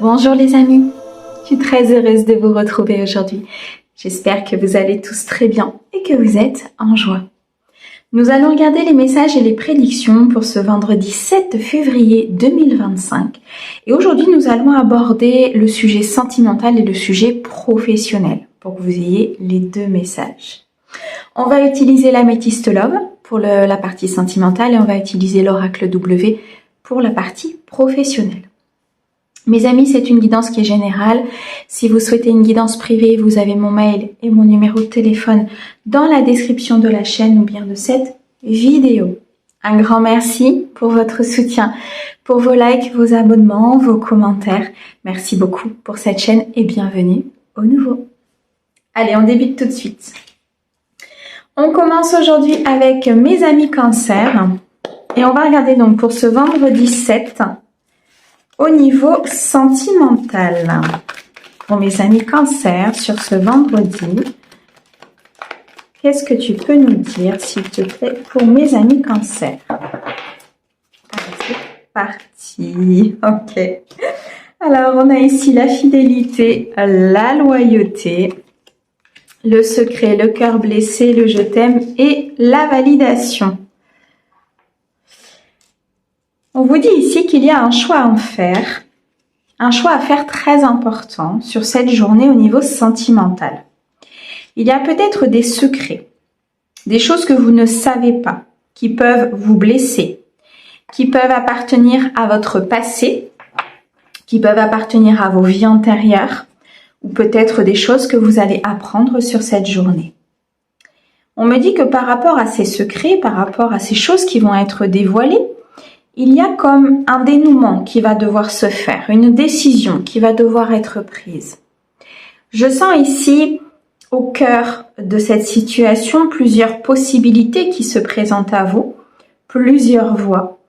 Bonjour les amis, je suis très heureuse de vous retrouver aujourd'hui. J'espère que vous allez tous très bien et que vous êtes en joie. Nous allons regarder les messages et les prédictions pour ce vendredi 7 février 2025. Et aujourd'hui, nous allons aborder le sujet sentimental et le sujet professionnel pour que vous ayez les deux messages. On va utiliser l'améthyste Love pour la partie sentimentale et on va utiliser l'oracle W pour la partie professionnelle. Mes amis, c'est une guidance qui est générale. Si vous souhaitez une guidance privée, vous avez mon mail et mon numéro de téléphone dans la description de la chaîne ou bien de cette vidéo. Un grand merci pour votre soutien, pour vos likes, vos abonnements, vos commentaires. Merci beaucoup pour cette chaîne et bienvenue au nouveau. Allez, on débute tout de suite. On commence aujourd'hui avec mes amis Cancer et on va regarder donc pour ce vendredi 7 au niveau sentimental. Pour mes amis Cancer, sur ce vendredi, qu'est-ce que tu peux nous dire, s'il te plaît, pour mes amis Cancer? Allez, c'est parti. Ok. Alors, on a ici la fidélité, la loyauté, le secret, le cœur blessé, le je t'aime et la validation. On vous dit ici qu'il y a un choix à faire très important sur cette journée au niveau sentimental. Il y a peut-être des secrets, des choses que vous ne savez pas, qui peuvent vous blesser, qui peuvent appartenir à votre passé, qui peuvent appartenir à vos vies antérieures, ou peut-être des choses que vous allez apprendre sur cette journée. On me dit que par rapport à ces secrets, par rapport à ces choses qui vont être dévoilées, il y a comme un dénouement qui va devoir se faire, une décision qui va devoir être prise. Je sens ici, au cœur de cette situation, plusieurs possibilités qui se présentent à vous, plusieurs voies.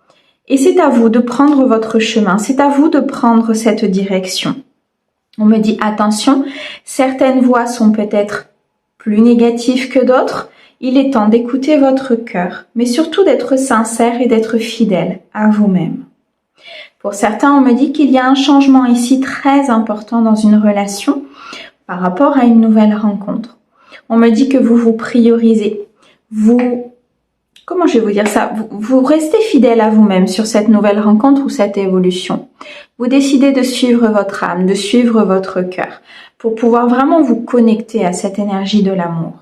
Et c'est à vous de prendre votre chemin, c'est à vous de prendre cette direction. On me dit attention, certaines voies sont peut-être plus négatives que d'autres. Il est temps d'écouter votre cœur, mais surtout d'être sincère et d'être fidèle à vous-même. Pour certains, on me dit qu'il y a un changement ici très important dans une relation par rapport à une nouvelle rencontre. On me dit que vous vous priorisez. Comment je vais vous dire ça? Vous restez fidèle à vous-même sur cette nouvelle rencontre ou cette évolution. Vous décidez de suivre votre âme, de suivre votre cœur pour pouvoir vraiment vous connecter à cette énergie de l'amour.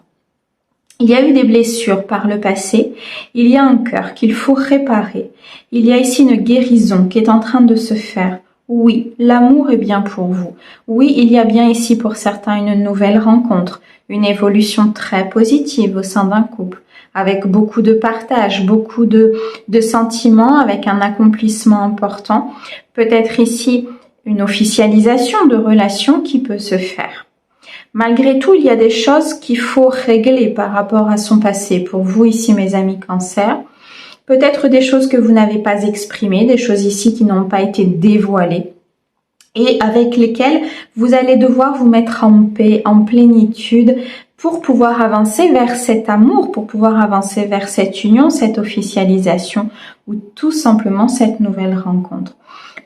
Il y a eu des blessures par le passé, il y a un cœur qu'il faut réparer. Il y a ici une guérison qui est en train de se faire. Oui, l'amour est bien pour vous. Oui, il y a bien ici pour certains une nouvelle rencontre, une évolution très positive au sein d'un couple, avec beaucoup de partage, beaucoup de sentiments, avec un accomplissement important. Peut-être ici une officialisation de relation qui peut se faire. Malgré tout, il y a des choses qu'il faut régler par rapport à son passé. Pour vous ici, mes amis Cancer, peut-être des choses que vous n'avez pas exprimées, des choses ici qui n'ont pas été dévoilées et avec lesquelles vous allez devoir vous mettre en paix, en plénitude pour pouvoir avancer vers cet amour, pour pouvoir avancer vers cette union, cette officialisation ou tout simplement cette nouvelle rencontre.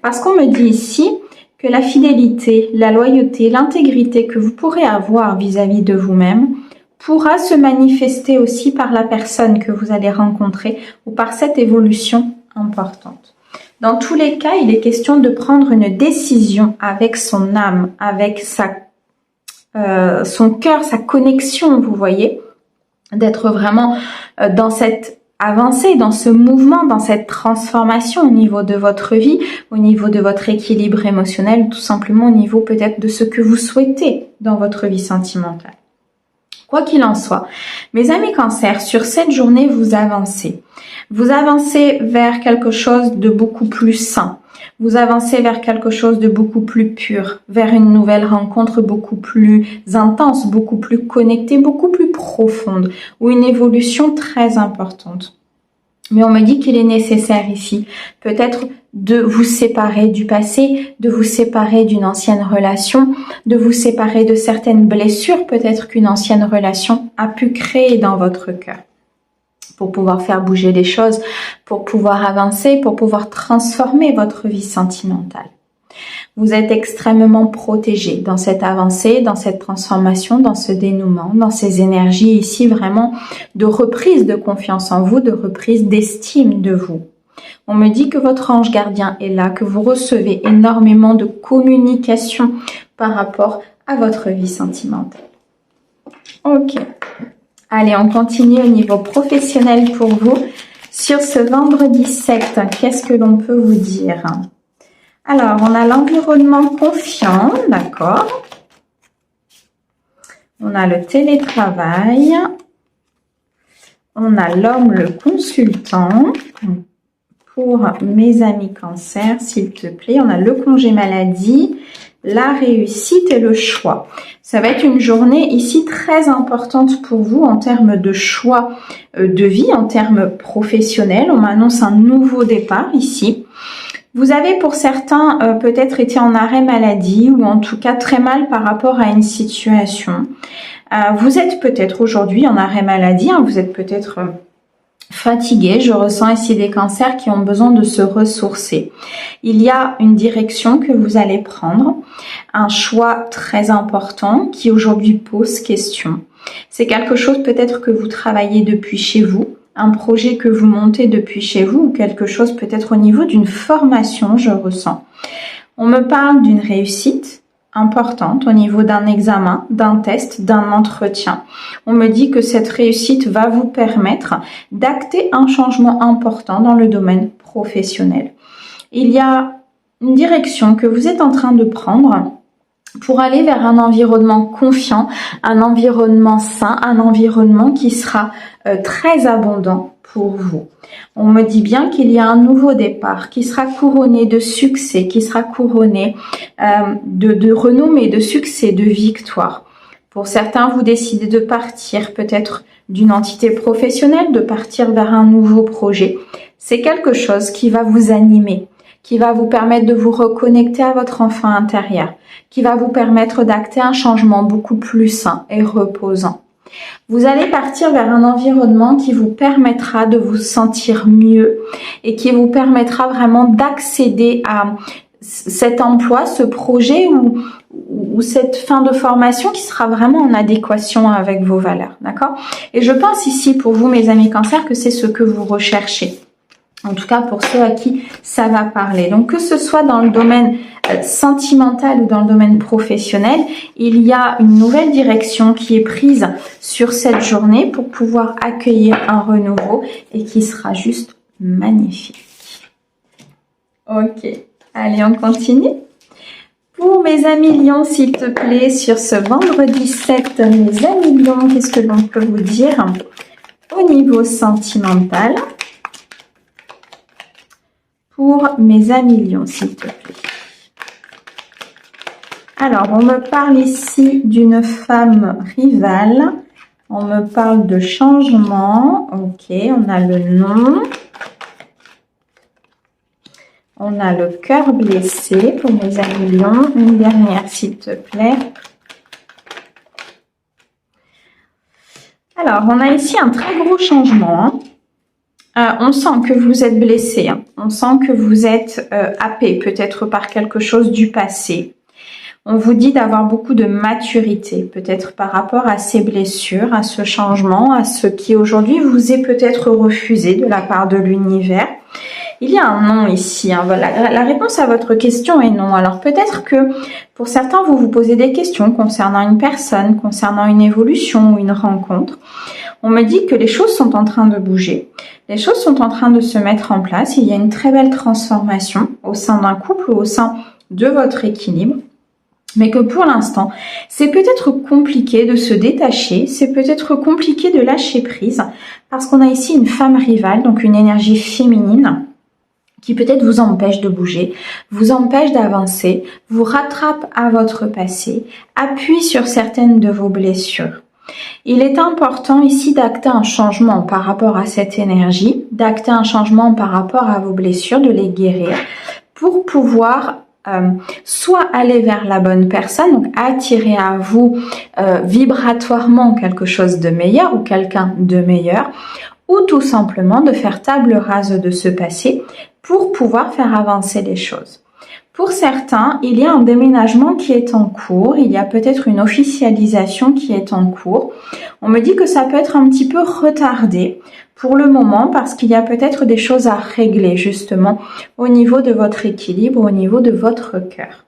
Parce qu'on me dit ici que la fidélité, la loyauté, l'intégrité que vous pourrez avoir vis-à-vis de vous-même pourra se manifester aussi par la personne que vous allez rencontrer ou par cette évolution importante. Dans tous les cas, il est question de prendre une décision avec son âme, avec son cœur, sa connexion, vous voyez, d'être vraiment dans cette avancée, dans ce mouvement, dans cette transformation au niveau de votre vie, au niveau de votre équilibre émotionnel, tout simplement au niveau peut-être de ce que vous souhaitez dans votre vie sentimentale. Quoi qu'il en soit, mes amis Cancer, sur cette journée, vous avancez. Vous avancez vers quelque chose de beaucoup plus sain. Vous avancez vers quelque chose de beaucoup plus pur, vers une nouvelle rencontre beaucoup plus intense, beaucoup plus connectée, beaucoup plus profonde, ou une évolution très importante. Mais on me dit qu'il est nécessaire ici, peut-être de vous séparer du passé, de vous séparer d'une ancienne relation, de vous séparer de certaines blessures, peut-être qu'une ancienne relation a pu créer dans votre cœur. Pour pouvoir faire bouger les choses, pour pouvoir avancer, pour pouvoir transformer votre vie sentimentale. Vous êtes extrêmement protégé dans cette avancée, dans cette transformation, dans ce dénouement, dans ces énergies ici vraiment de reprise de confiance en vous, de reprise d'estime de vous. On me dit que votre ange gardien est là, que vous recevez énormément de communication par rapport à votre vie sentimentale. Ok. Allez, on continue au niveau professionnel pour vous. Sur ce vendredi 7, qu'est-ce que l'on peut vous dire? Alors, on a l'environnement confiant, d'accord. On a le télétravail. On a l'homme, le consultant. Pour mes amis cancer, s'il te plaît, on a le congé maladie, la réussite et le choix. Ça va être une journée ici très importante pour vous en termes de choix de vie, en termes professionnels. On m'annonce un nouveau départ ici. Vous avez pour certains peut-être été en arrêt maladie ou en tout cas très mal par rapport à une situation. Vous êtes peut-être aujourd'hui en arrêt maladie, hein, vous êtes peut-être fatigué. Je ressens ici des cancers qui ont besoin de se ressourcer. Il y a une direction que vous allez prendre, un choix très important qui aujourd'hui pose question. C'est quelque chose peut-être que vous travaillez depuis chez vous, un projet que vous montez depuis chez vous ou quelque chose peut-être au niveau d'une formation, je ressens. On me parle d'une réussite importante au niveau d'un examen, d'un test, d'un entretien. On me dit que cette réussite va vous permettre d'acter un changement important dans le domaine professionnel. Il y a une direction que vous êtes en train de prendre pour aller vers un environnement confiant, un environnement sain, un environnement qui sera très abondant pour vous. On me dit bien qu'il y a un nouveau départ qui sera couronné de succès, qui sera couronné de renommée, de succès, de victoire. Pour certains, vous décidez de partir peut-être d'une entité professionnelle, de partir vers un nouveau projet. C'est quelque chose qui va vous animer, qui va vous permettre de vous reconnecter à votre enfant intérieur, qui va vous permettre d'acter un changement beaucoup plus sain et reposant. Vous allez partir vers un environnement qui vous permettra de vous sentir mieux et qui vous permettra vraiment d'accéder à cet emploi, ce projet ou cette fin de formation qui sera vraiment en adéquation avec vos valeurs, d'accord? Et je pense ici pour vous, mes amis cancers, que c'est ce que vous recherchez. En tout cas, pour ceux à qui ça va parler. Donc, que ce soit dans le domaine sentimental ou dans le domaine professionnel, il y a une nouvelle direction qui est prise sur cette journée pour pouvoir accueillir un renouveau et qui sera juste magnifique. Ok, allez, on continue. Pour mes amis lions, s'il te plaît, sur ce vendredi 7, mes amis lions, qu'est-ce que l'on peut vous dire au niveau sentimental? Pour mes amis lions, s'il te plaît. Alors, on me parle ici d'une femme rivale. On me parle de changement. Ok, on a le nom. On a le cœur blessé pour mes amis lions. Une dernière, s'il te plaît. Alors, on a ici un très gros changement. On sent que vous êtes blessé, hein. On sent que vous êtes happé peut-être par quelque chose du passé. On vous dit d'avoir beaucoup de maturité, peut-être par rapport à ces blessures, à ce changement, à ce qui aujourd'hui vous est peut-être refusé de la part de l'univers. Il y a un non ici, hein. Voilà. La réponse à votre question est non. Alors peut-être que pour certains, vous vous posez des questions concernant une personne, concernant une évolution ou une rencontre. On me dit que les choses sont en train de bouger. Les choses sont en train de se mettre en place. Il y a une très belle transformation au sein d'un couple ou au sein de votre équilibre. Mais que pour l'instant, c'est peut-être compliqué de se détacher, c'est peut-être compliqué de lâcher prise, parce qu'on a ici une femme rivale, donc une énergie féminine, qui peut-être vous empêche de bouger, vous empêche d'avancer, vous rattrape à votre passé, appuie sur certaines de vos blessures. Il est important ici d'acter un changement par rapport à cette énergie, d'acter un changement par rapport à vos blessures, de les guérir, pour pouvoir soit aller vers la bonne personne, donc attirer à vous vibratoirement quelque chose de meilleur ou quelqu'un de meilleur, ou tout simplement de faire table rase de ce passé pour pouvoir faire avancer les choses. Pour certains, il y a un déménagement qui est en cours, il y a peut-être une officialisation qui est en cours. On me dit que ça peut être un petit peu retardé pour le moment parce qu'il y a peut-être des choses à régler justement au niveau de votre équilibre, au niveau de votre cœur.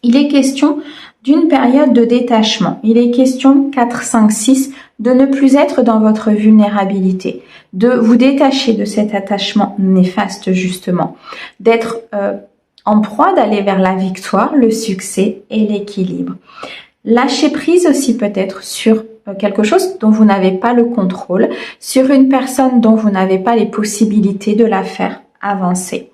Il est question d'une période de détachement. Il est question 4, 5, 6 de ne plus être dans votre vulnérabilité, de vous détacher de cet attachement néfaste justement, d'être en proie, d'aller vers la victoire, le succès et l'équilibre. Lâcher prise aussi peut-être sur quelque chose dont vous n'avez pas le contrôle, sur une personne dont vous n'avez pas les possibilités de la faire avancer.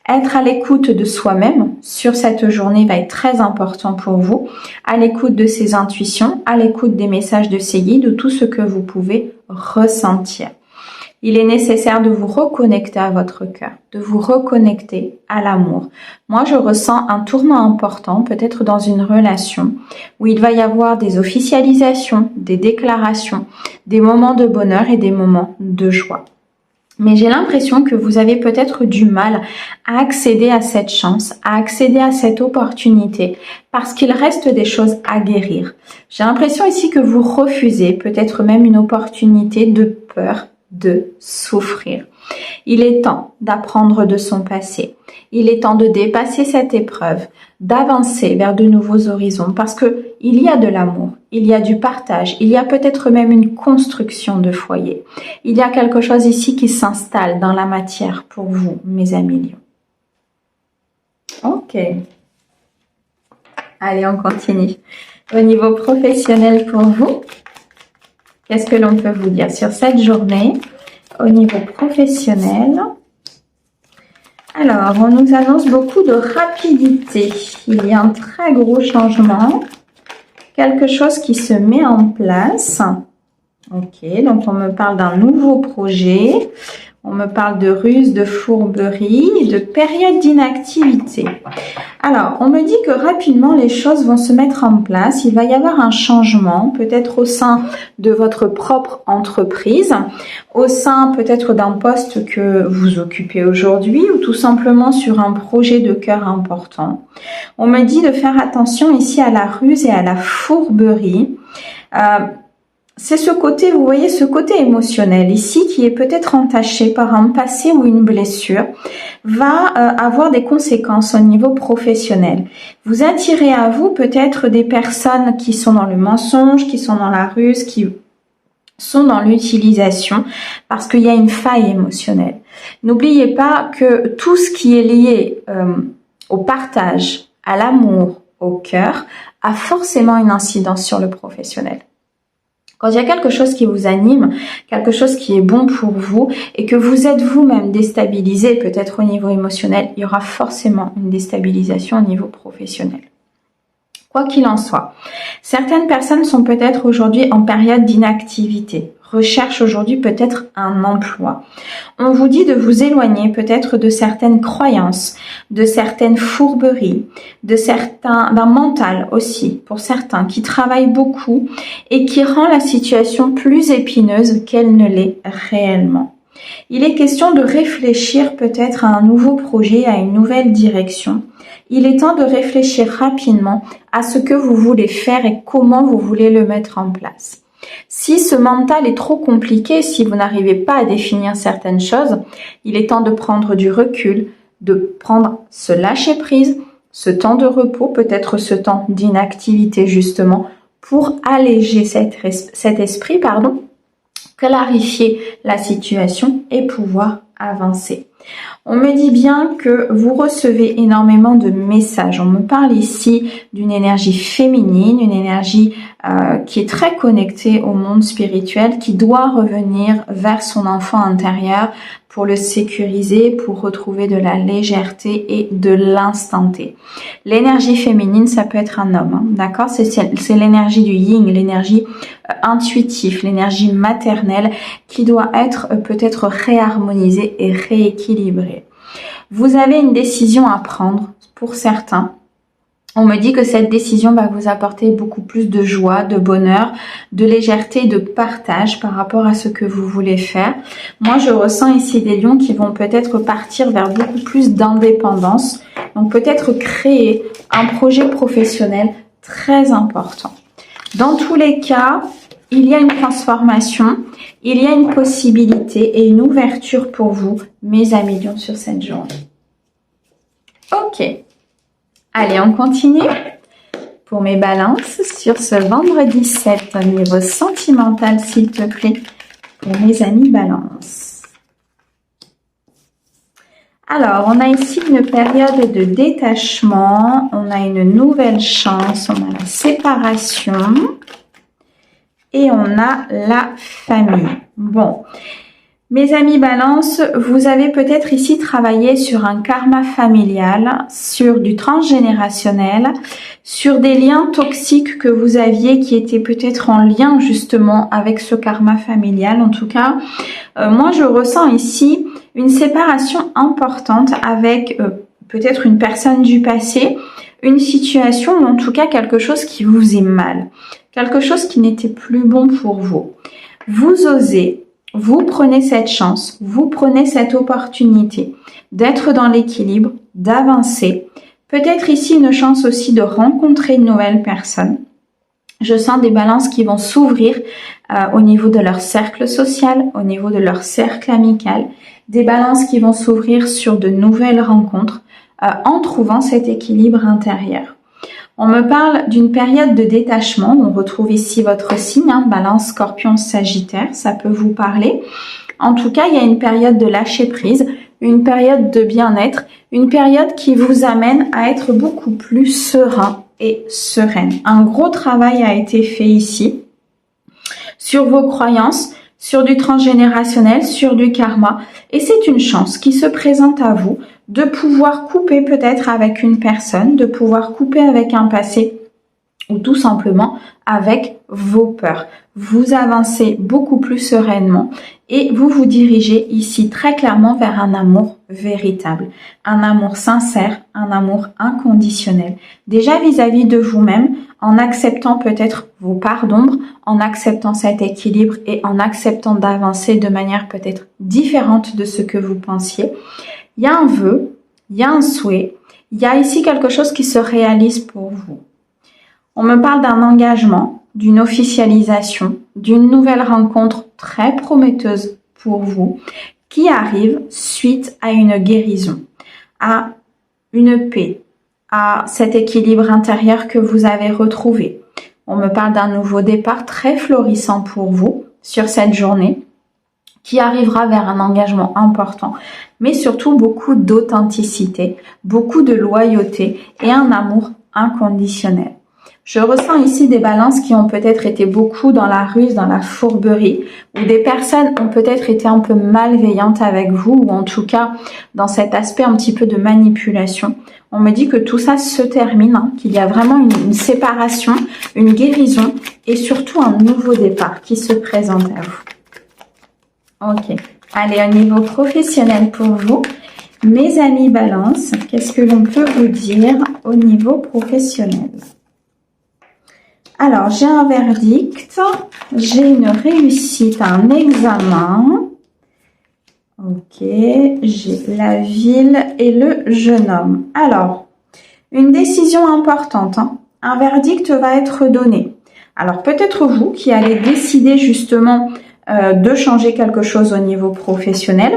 Être à l'écoute de soi-même sur cette journée va être très important pour vous, à l'écoute de ses intuitions, à l'écoute des messages de ses guides, de tout ce que vous pouvez ressentir. Il est nécessaire de vous reconnecter à votre cœur, de vous reconnecter à l'amour. Moi, je ressens un tournant important, peut-être dans une relation, où il va y avoir des officialisations, des déclarations, des moments de bonheur et des moments de joie. Mais j'ai l'impression que vous avez peut-être du mal à accéder à cette chance, à accéder à cette opportunité, parce qu'il reste des choses à guérir. J'ai l'impression ici que vous refusez peut-être même une opportunité de peur de souffrir. Il est temps d'apprendre de son passé. Il est temps de dépasser cette épreuve, d'avancer vers de nouveaux horizons parce que il y a de l'amour, il y a du partage, il y a peut-être même une construction de foyer. Il y a quelque chose ici qui s'installe dans la matière pour vous, mes amis lions. Ok. Allez, on continue. Au niveau professionnel pour vous, qu'est-ce que l'on peut vous dire sur cette journée au niveau professionnel? Alors, on nous annonce beaucoup de rapidité. Il y a un très gros changement. Quelque chose qui se met en place. Ok, donc on me parle d'un nouveau projet. On me parle de ruse, de fourberie, de période d'inactivité. Alors, on me dit que rapidement, les choses vont se mettre en place. Il va y avoir un changement, peut-être au sein de votre propre entreprise, au sein peut-être d'un poste que vous occupez aujourd'hui ou tout simplement sur un projet de cœur important. On me dit de faire attention ici à la ruse et à la fourberie. C'est ce côté, vous voyez, ce côté émotionnel ici qui est peut-être entaché par un passé ou une blessure, va avoir des conséquences au niveau professionnel. Vous attirez à vous peut-être des personnes qui sont dans le mensonge, qui sont dans la ruse, qui sont dans l'utilisation parce qu'il y a une faille émotionnelle. N'oubliez pas que tout ce qui est lié au partage, à l'amour, au cœur, a forcément une incidence sur le professionnel. Quand il y a quelque chose qui vous anime, quelque chose qui est bon pour vous et que vous êtes vous-même déstabilisé peut-être au niveau émotionnel, il y aura forcément une déstabilisation au niveau professionnel. Quoi qu'il en soit, certaines personnes sont peut-être aujourd'hui en période d'inactivité, recherchent aujourd'hui peut-être un emploi. On vous dit de vous éloigner peut-être de certaines croyances, de certaines fourberies, d'un mental aussi pour certains qui travaillent beaucoup et qui rend la situation plus épineuse qu'elle ne l'est réellement. Il est question de réfléchir peut-être à un nouveau projet, à une nouvelle direction. Il est temps de réfléchir rapidement à ce que vous voulez faire et comment vous voulez le mettre en place. Si ce mental est trop compliqué, si vous n'arrivez pas à définir certaines choses, il est temps de prendre du recul, de prendre ce lâcher prise, ce temps de repos, peut-être ce temps d'inactivité justement, pour alléger cet esprit, clarifier la situation et pouvoir avancer. On me dit bien que vous recevez énormément de messages. On me parle ici d'une énergie féminine, une énergie qui est très connectée au monde spirituel, qui doit revenir vers son enfant intérieur pour le sécuriser, pour retrouver de la légèreté et de l'instant T. L'énergie féminine, ça peut être un homme, d'accord ? C'est l'énergie du yin, l'énergie intuitive, l'énergie maternelle qui doit être peut-être réharmonisée et rééquilibrée. Vous avez une décision à prendre pour certains. On me dit que cette décision va vous apporter beaucoup plus de joie, de bonheur, de légèreté, de partage par rapport à ce que vous voulez faire. Moi, je ressens ici des lions qui vont peut-être partir vers beaucoup plus d'indépendance. Donc peut-être créer un projet professionnel très important. Dans tous les cas, il y a une transformation, il y a une possibilité et une ouverture pour vous, mes amis lions, sur cette journée. Ok. Allez, on continue. Pour mes balances, sur ce vendredi 7, au niveau sentimental, s'il te plaît, pour mes amis balance. Alors, on a ici une période de détachement, on a une nouvelle chance, on a la séparation et on a la famille. Bon, mes amis balance, vous avez peut-être ici travaillé sur un karma familial, sur du transgénérationnel, sur des liens toxiques que vous aviez qui étaient peut-être en lien justement avec ce karma familial. En tout cas, moi je ressens ici une séparation importante avec peut-être une personne du passé, une situation ou en tout cas quelque chose qui vous faisait mal, quelque chose qui n'était plus bon pour vous. Vous osez, vous prenez cette chance, vous prenez cette opportunité d'être dans l'équilibre, d'avancer. Peut-être ici une chance aussi de rencontrer une nouvelle personne. Je sens des balances qui vont s'ouvrir au niveau de leur cercle social, au niveau de leur cercle amical. Des balances qui vont s'ouvrir sur de nouvelles rencontres en trouvant cet équilibre intérieur. On me parle d'une période de détachement. On retrouve ici votre signe, hein, balance, scorpion, sagittaire. Ça peut vous parler. En tout cas, il y a une période de lâcher prise, une période de bien-être, une période qui vous amène à être beaucoup plus serein et sereine. Un gros travail a été fait ici sur vos croyances, sur du transgénérationnel, sur du karma. Et c'est une chance qui se présente à vous de pouvoir couper peut-être avec une personne, de pouvoir couper avec un passé ou tout simplement avec vos peurs. Vous avancez beaucoup plus sereinement et vous vous dirigez ici très clairement vers un amour véritable, un amour sincère, un amour inconditionnel. Déjà vis-à-vis de vous-même, en acceptant peut-être vos parts d'ombre, en acceptant cet équilibre et en acceptant d'avancer de manière peut-être différente de ce que vous pensiez. Il y a un vœu, il y a un souhait, il y a ici quelque chose qui se réalise pour vous. On me parle d'un engagement, d'une officialisation, d'une nouvelle rencontre très prometteuse pour vous qui arrive suite à une guérison, à une paix, à cet équilibre intérieur que vous avez retrouvé. On me parle d'un nouveau départ très florissant pour vous sur cette journée qui arrivera vers un engagement important, mais surtout beaucoup d'authenticité, beaucoup de loyauté et un amour inconditionnel. Je ressens ici des balances qui ont peut-être été beaucoup dans la ruse, dans la fourberie, où des personnes ont peut-être été un peu malveillantes avec vous, ou en tout cas dans cet aspect un petit peu de manipulation. On me dit que tout ça se termine, hein, qu'il y a vraiment une séparation, une guérison et surtout un nouveau départ qui se présente à vous. Ok, allez, au niveau professionnel pour vous, mes amis balance, qu'est-ce que l'on peut vous dire au niveau professionnel ? Alors, j'ai un verdict, j'ai une réussite à un examen. Ok, j'ai la ville et le jeune homme. Alors, une décision importante, hein. Un verdict va être donné. Alors, peut-être vous qui allez décider justement de changer quelque chose au niveau professionnel,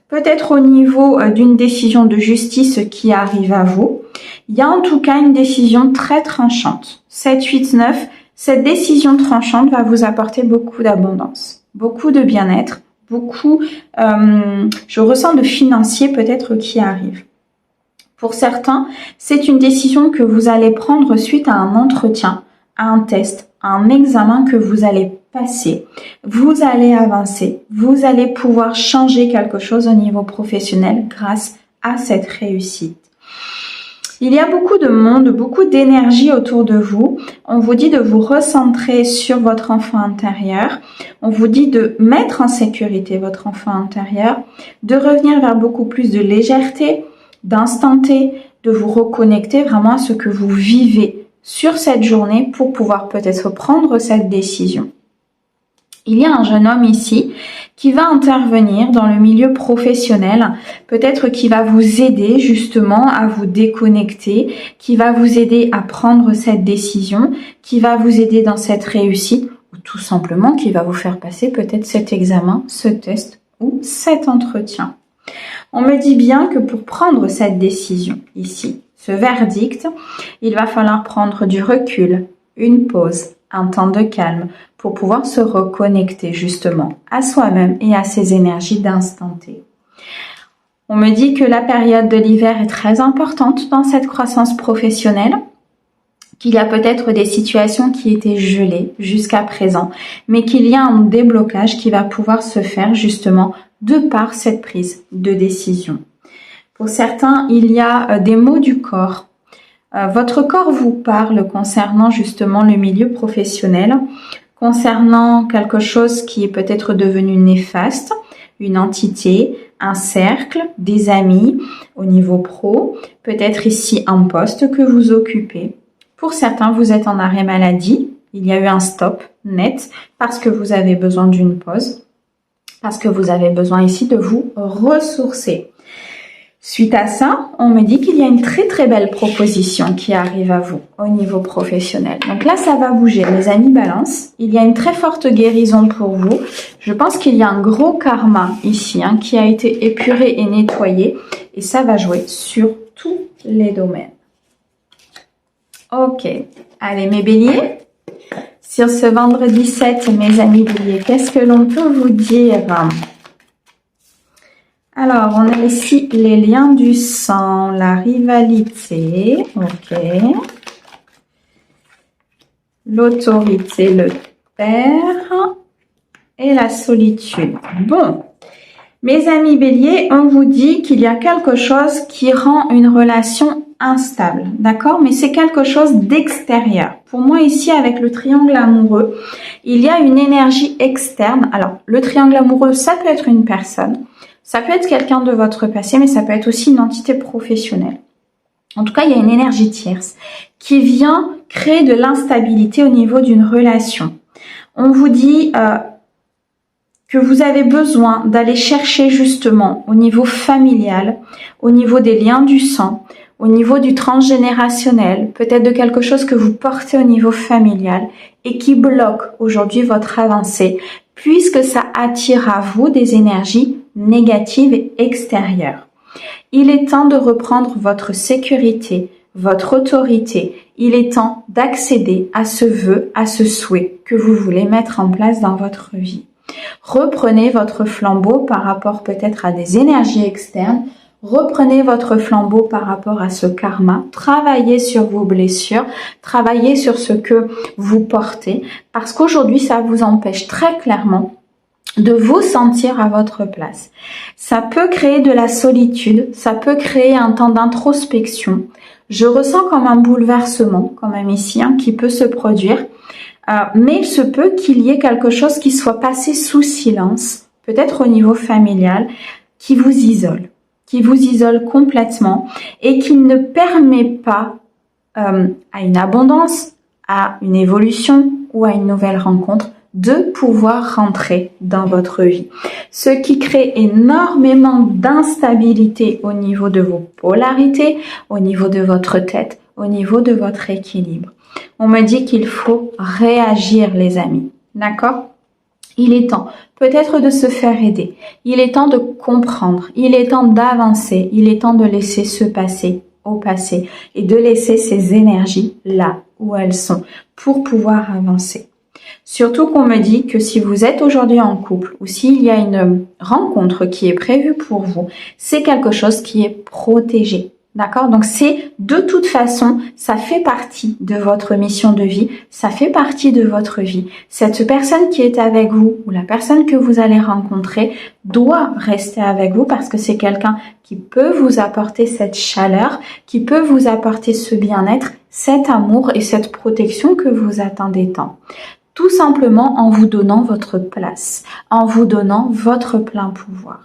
peut-être au niveau d'une décision de justice qui arrive à vous. Il y a en tout cas une décision très tranchante. 7, 8, 9, cette décision tranchante va vous apporter beaucoup d'abondance, beaucoup de bien-être, beaucoup, je ressens de financier peut-être qui arrive. Pour certains, c'est une décision que vous allez prendre suite à un entretien, à un test, à un examen que vous allez passer. Vous allez avancer, vous allez pouvoir changer quelque chose au niveau professionnel grâce à cette réussite. Il y a beaucoup de monde, beaucoup d'énergie autour de vous. On vous dit de vous recentrer sur votre enfant intérieur. On vous dit de mettre en sécurité votre enfant intérieur, de revenir vers beaucoup plus de légèreté, d'instant T, de vous reconnecter vraiment à ce que vous vivez sur cette journée pour pouvoir peut-être prendre cette décision. Il y a un jeune homme ici qui va intervenir dans le milieu professionnel, peut-être qui va vous aider justement à vous déconnecter, qui va vous aider à prendre cette décision, qui va vous aider dans cette réussite, ou tout simplement qui va vous faire passer peut-être cet examen, ce test ou cet entretien. On me dit bien que pour prendre cette décision ici, ce verdict, il va falloir prendre du recul, une pause, un temps de calme pour pouvoir se reconnecter justement à soi-même et à ses énergies d'instant T. On me dit que la période de l'hiver est très importante dans cette croissance professionnelle, qu'il y a peut-être des situations qui étaient gelées jusqu'à présent, mais qu'il y a un déblocage qui va pouvoir se faire justement de par cette prise de décision. Pour certains, il y a des mots du corps. Votre corps vous parle concernant justement le milieu professionnel, concernant quelque chose qui est peut-être devenu néfaste, une entité, un cercle, des amis au niveau pro, peut-être ici un poste que vous occupez. Pour certains, vous êtes en arrêt maladie, il y a eu un stop net parce que vous avez besoin d'une pause, parce que vous avez besoin ici de vous ressourcer. Suite à ça, on me dit qu'il y a une très très belle proposition qui arrive à vous au niveau professionnel. Donc là, ça va bouger. Les amis Balance, il y a une très forte guérison pour vous. Je pense qu'il y a un gros karma ici qui a été épuré et nettoyé. Et ça va jouer sur tous les domaines. Ok, allez mes béliers. Sur ce vendredi 7, mes amis béliers, qu'est-ce que l'on peut vous dire ? Alors, on a ici les liens du sang, la rivalité, ok. L'autorité, le père et la solitude. Bon, mes amis béliers, on vous dit qu'il y a quelque chose qui rend une relation instable, d'accord? Mais c'est quelque chose d'extérieur. Pour moi, ici, avec le triangle amoureux, il y a une énergie externe. Alors, le triangle amoureux, ça peut être une personne. Ça peut être quelqu'un de votre passé, mais ça peut être aussi une entité professionnelle. En tout cas, il y a une énergie tierce qui vient créer de l'instabilité au niveau d'une relation. On vous dit que vous avez besoin d'aller chercher justement au niveau familial, au niveau des liens du sang, au niveau du transgénérationnel, peut-être de quelque chose que vous portez au niveau familial et qui bloque aujourd'hui votre avancée, puisque ça attire à vous des énergies négatives et extérieures. Il est temps de reprendre votre sécurité, votre autorité. Il est temps d'accéder à ce vœu, à ce souhait que vous voulez mettre en place dans votre vie. Reprenez votre flambeau par rapport peut-être à des énergies externes. Reprenez votre flambeau par rapport à ce karma. Travaillez sur vos blessures. Travaillez sur ce que vous portez. Parce qu'aujourd'hui, ça vous empêche très clairement de vous sentir à votre place. Ça peut créer de la solitude, ça peut créer un temps d'introspection. Je ressens comme un bouleversement, comme un ici, qui peut se produire, mais il se peut qu'il y ait quelque chose qui soit passé sous silence, peut-être au niveau familial, qui vous isole complètement et qui ne permet pas à une abondance, à une évolution ou à une nouvelle rencontre de pouvoir rentrer dans votre vie. Ce qui crée énormément d'instabilité au niveau de vos polarités, au niveau de votre tête, au niveau de votre équilibre. On me dit qu'il faut réagir, les amis. D'accord ? Il est temps peut-être de se faire aider. Il est temps de comprendre. Il est temps d'avancer. Il est temps de laisser se passer au passé et de laisser ces énergies là où elles sont pour pouvoir avancer. Surtout qu'on me dit que si vous êtes aujourd'hui en couple ou s'il y a une rencontre qui est prévue pour vous, c'est quelque chose qui est protégé. D'accord? Donc c'est de toute façon, ça fait partie de votre mission de vie, ça fait partie de votre vie. Cette personne qui est avec vous ou la personne que vous allez rencontrer doit rester avec vous parce que c'est quelqu'un qui peut vous apporter cette chaleur, qui peut vous apporter ce bien-être, cet amour et cette protection que vous attendez tant. Tout simplement en vous donnant votre place, en vous donnant votre plein pouvoir.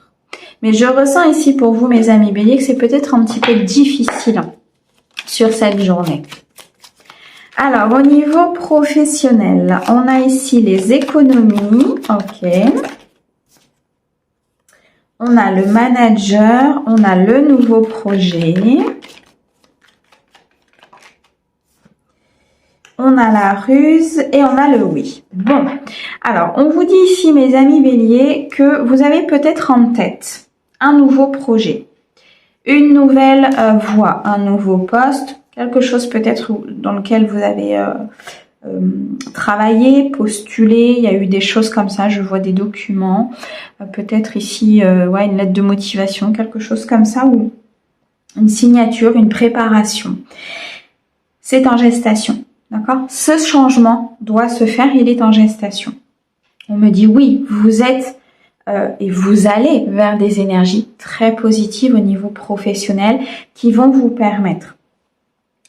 Mais je ressens ici pour vous, mes amis béliers, que c'est peut-être un petit peu difficile sur cette journée. Alors, au niveau professionnel, on a ici les économies. Ok. On a le manager, on a le nouveau projet. On a la ruse et on a le oui. Bon, alors on vous dit ici, mes amis béliers, que vous avez peut-être en tête un nouveau projet, une nouvelle voie, un nouveau poste, quelque chose peut-être dans lequel vous avez travaillé, postulé, il y a eu des choses comme ça, je vois des documents, peut-être ici ouais, une lettre de motivation, quelque chose comme ça, ou une signature, une préparation. C'est en gestation. D'accord? Ce changement doit se faire, il est en gestation. On me dit oui, vous êtes et vous allez vers des énergies très positives au niveau professionnel qui vont vous permettre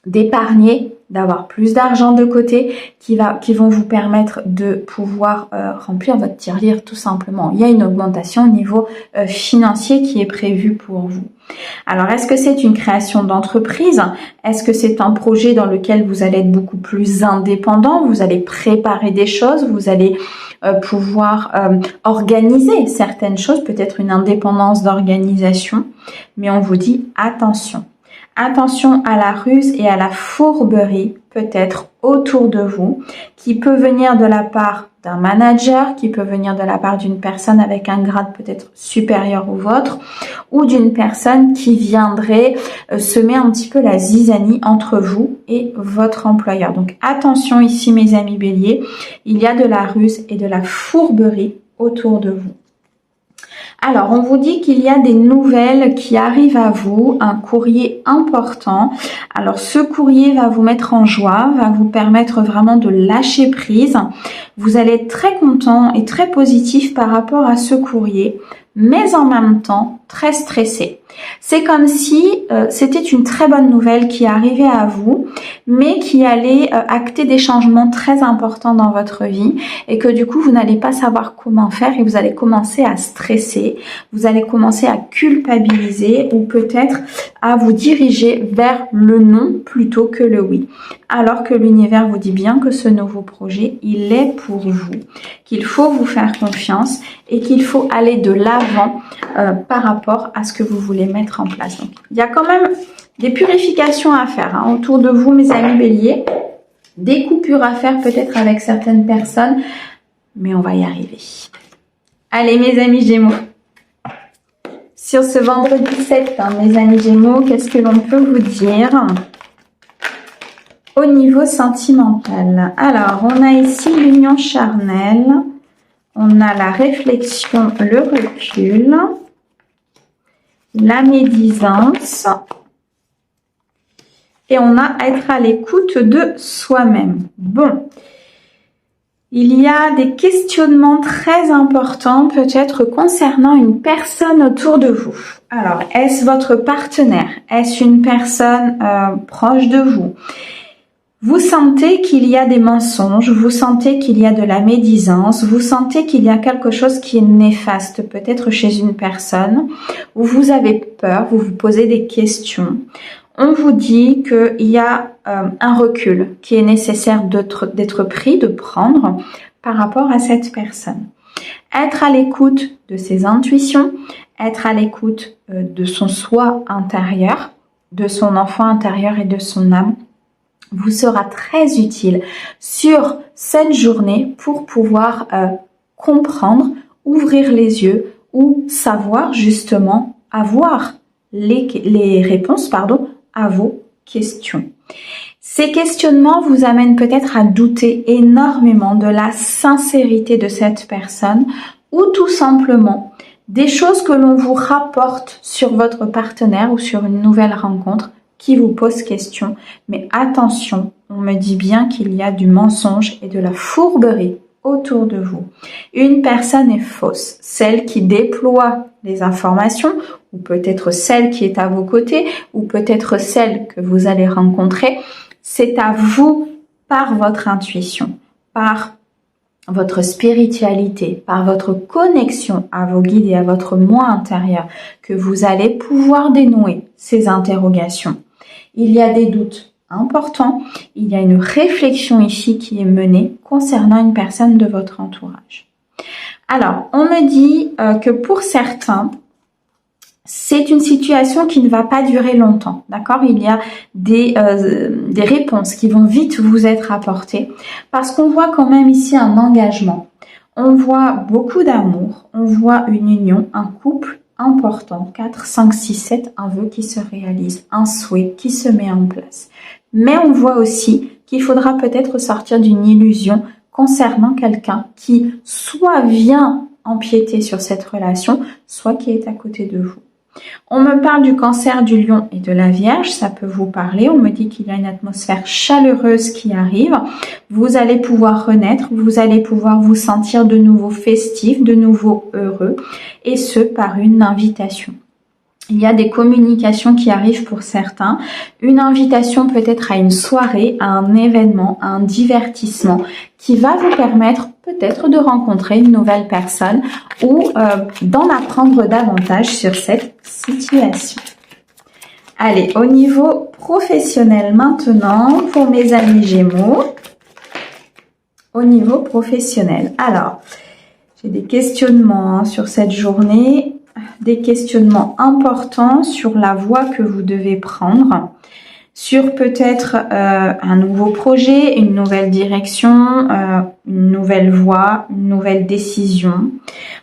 d'épargner, d'avoir plus d'argent de côté, qui vont vous permettre de pouvoir remplir votre tirelire tout simplement. Il y a une augmentation au niveau financier qui est prévue pour vous. Alors, est-ce que c'est une création d'entreprise? Est-ce que c'est un projet dans lequel vous allez être beaucoup plus indépendant? Vous allez préparer des choses, vous allez pouvoir organiser certaines choses, peut-être une indépendance d'organisation. Mais on vous dit attention. Attention à la ruse et à la fourberie peut-être autour de vous, qui peut venir de la part d'un manager, qui peut venir de la part d'une personne avec un grade peut-être supérieur au vôtre, ou d'une personne qui viendrait semer un petit peu la zizanie entre vous et votre employeur. Donc attention ici mes amis béliers, il y a de la ruse et de la fourberie autour de vous. Alors, on vous dit qu'il y a des nouvelles qui arrivent à vous, un courrier important. Alors, ce courrier va vous mettre en joie, va vous permettre vraiment de lâcher prise. Vous allez être très content et très positif par rapport à ce courrier, mais en même temps, très stressé. C'est comme si c'était une très bonne nouvelle qui arrivait à vous, mais qui allait acter des changements très importants dans votre vie et que du coup, vous n'allez pas savoir comment faire et vous allez commencer à stresser, vous allez commencer à culpabiliser ou peut-être à vous diriger vers le non plutôt que le oui. Alors que l'univers vous dit bien que ce nouveau projet, il est pour vous, qu'il faut vous faire confiance et qu'il faut aller de l'avant par rapport à ce que vous voulez mettre en place. Donc, il y a quand même des purifications à faire autour de vous, mes amis béliers, des coupures à faire peut-être avec certaines personnes, mais on va y arriver. Allez, mes amis gémeaux, sur ce vendredi 7, mes amis gémeaux, qu'est-ce que l'on peut vous dire au niveau sentimental? Alors, on a ici l'union charnelle, on a la réflexion, le recul, la médisance et on a être à l'écoute de soi-même. Bon, il y a des questionnements très importants peut-être concernant une personne autour de vous. Alors, est-ce votre partenaire? Est-ce une personne proche de vous? Vous sentez qu'il y a des mensonges, vous sentez qu'il y a de la médisance, vous sentez qu'il y a quelque chose qui est néfaste peut-être chez une personne, où vous avez peur, vous vous posez des questions. On vous dit qu'il y a un recul qui est nécessaire d'être pris, de prendre par rapport à cette personne. Être à l'écoute de ses intuitions, être à l'écoute de son soi intérieur, de son enfant intérieur et de son âme, vous sera très utile sur cette journée pour pouvoir comprendre, ouvrir les yeux ou savoir justement avoir les réponses à vos questions. Ces questionnements vous amènent peut-être à douter énormément de la sincérité de cette personne ou tout simplement des choses que l'on vous rapporte sur votre partenaire ou sur une nouvelle rencontre qui vous pose question. Mais attention, on me dit bien qu'il y a du mensonge et de la fourberie autour de vous. Une personne est fausse, celle qui déploie les informations, ou peut-être celle qui est à vos côtés, ou peut-être celle que vous allez rencontrer. C'est à vous, par votre intuition, par votre spiritualité, par votre connexion à vos guides et à votre moi intérieur, que vous allez pouvoir dénouer ces interrogations. Il y a des doutes important. Il y a une réflexion ici qui est menée concernant une personne de votre entourage. Alors, on me dit que pour certains, c'est une situation qui ne va pas durer longtemps, d'accord? Il y a des réponses qui vont vite vous être apportées parce qu'on voit quand même ici un engagement. On voit beaucoup d'amour, on voit une union, un couple important, 4, 5, 6, 7, un vœu qui se réalise, un souhait qui se met en place. Mais on voit aussi qu'il faudra peut-être sortir d'une illusion concernant quelqu'un qui soit vient empiéter sur cette relation, soit qui est à côté de vous. On me parle du Cancer, du Lion et de la Vierge, ça peut vous parler. On me dit qu'il y a une atmosphère chaleureuse qui arrive. Vous allez pouvoir renaître, vous allez pouvoir vous sentir de nouveau festif, de nouveau heureux, et ce par une invitation. Il y a des communications qui arrivent pour certains, une invitation peut-être à une soirée, à un événement, à un divertissement qui va vous permettre peut-être de rencontrer une nouvelle personne ou d'en apprendre davantage sur cette situation. Allez, au niveau professionnel maintenant, pour mes amis Gémeaux, au niveau professionnel. Alors, j'ai des questionnements sur cette journée, des questionnements importants sur la voie que vous devez prendre, sur peut-être un nouveau projet, une nouvelle direction, une nouvelle voie, une nouvelle décision.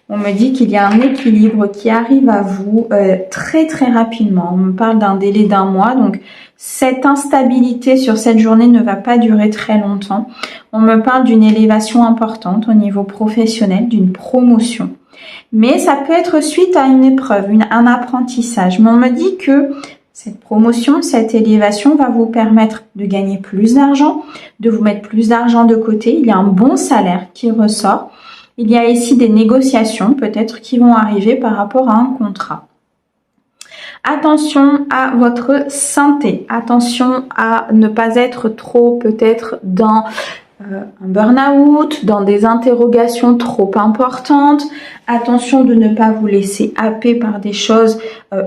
On me dit qu'il y a un équilibre qui arrive à vous très très rapidement. On me parle d'un délai d'1 mois, donc cette instabilité sur cette journée ne va pas durer très longtemps. On me parle d'une élévation importante au niveau professionnel, d'une promotion. Mais ça peut être suite à une épreuve, un apprentissage. Mais on me dit que cette promotion, cette élévation va vous permettre de gagner plus d'argent, de vous mettre plus d'argent de côté. Il y a un bon salaire qui ressort. Il y a ici des négociations peut-être qui vont arriver par rapport à un contrat. Attention à votre santé. Attention à ne pas être trop peut-être dans un burn-out, dans des interrogations trop importantes. Attention de ne pas vous laisser happer par des choses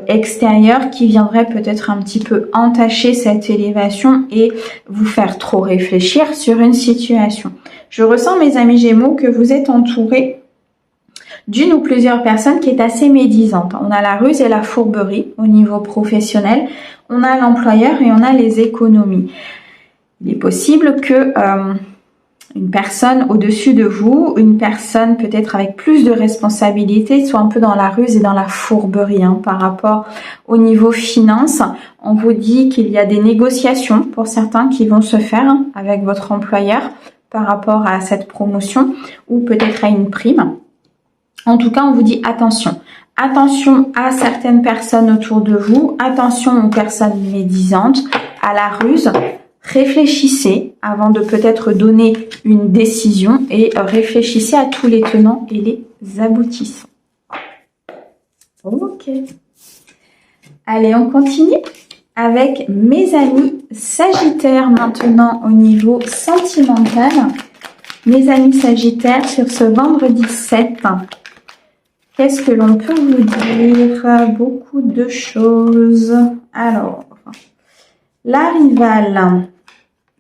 extérieures qui viendraient peut-être un petit peu entacher cette élévation et vous faire trop réfléchir sur une situation. Je ressens, mes amis Gémeaux, que vous êtes entourés d'une ou plusieurs personnes qui est assez médisante. On a la ruse et la fourberie au niveau professionnel, on a l'employeur et on a les économies. Il est possible que une personne au-dessus de vous, une personne peut-être avec plus de responsabilités, soit un peu dans la ruse et dans la fourberie par rapport au niveau finance. On vous dit qu'il y a des négociations pour certains qui vont se faire avec votre employeur par rapport à cette promotion ou peut-être à une prime. En tout cas, on vous dit attention. Attention à certaines personnes autour de vous, attention aux personnes médisantes, à la ruse. Réfléchissez avant de peut-être donner une décision et réfléchissez à tous les tenants et les aboutissants. Ok. Allez, on continue avec mes amis Sagittaires maintenant au niveau sentimental. Mes amis Sagittaires, sur ce vendredi 7, qu'est-ce que l'on peut vous dire? Beaucoup de choses. Alors, la rivale,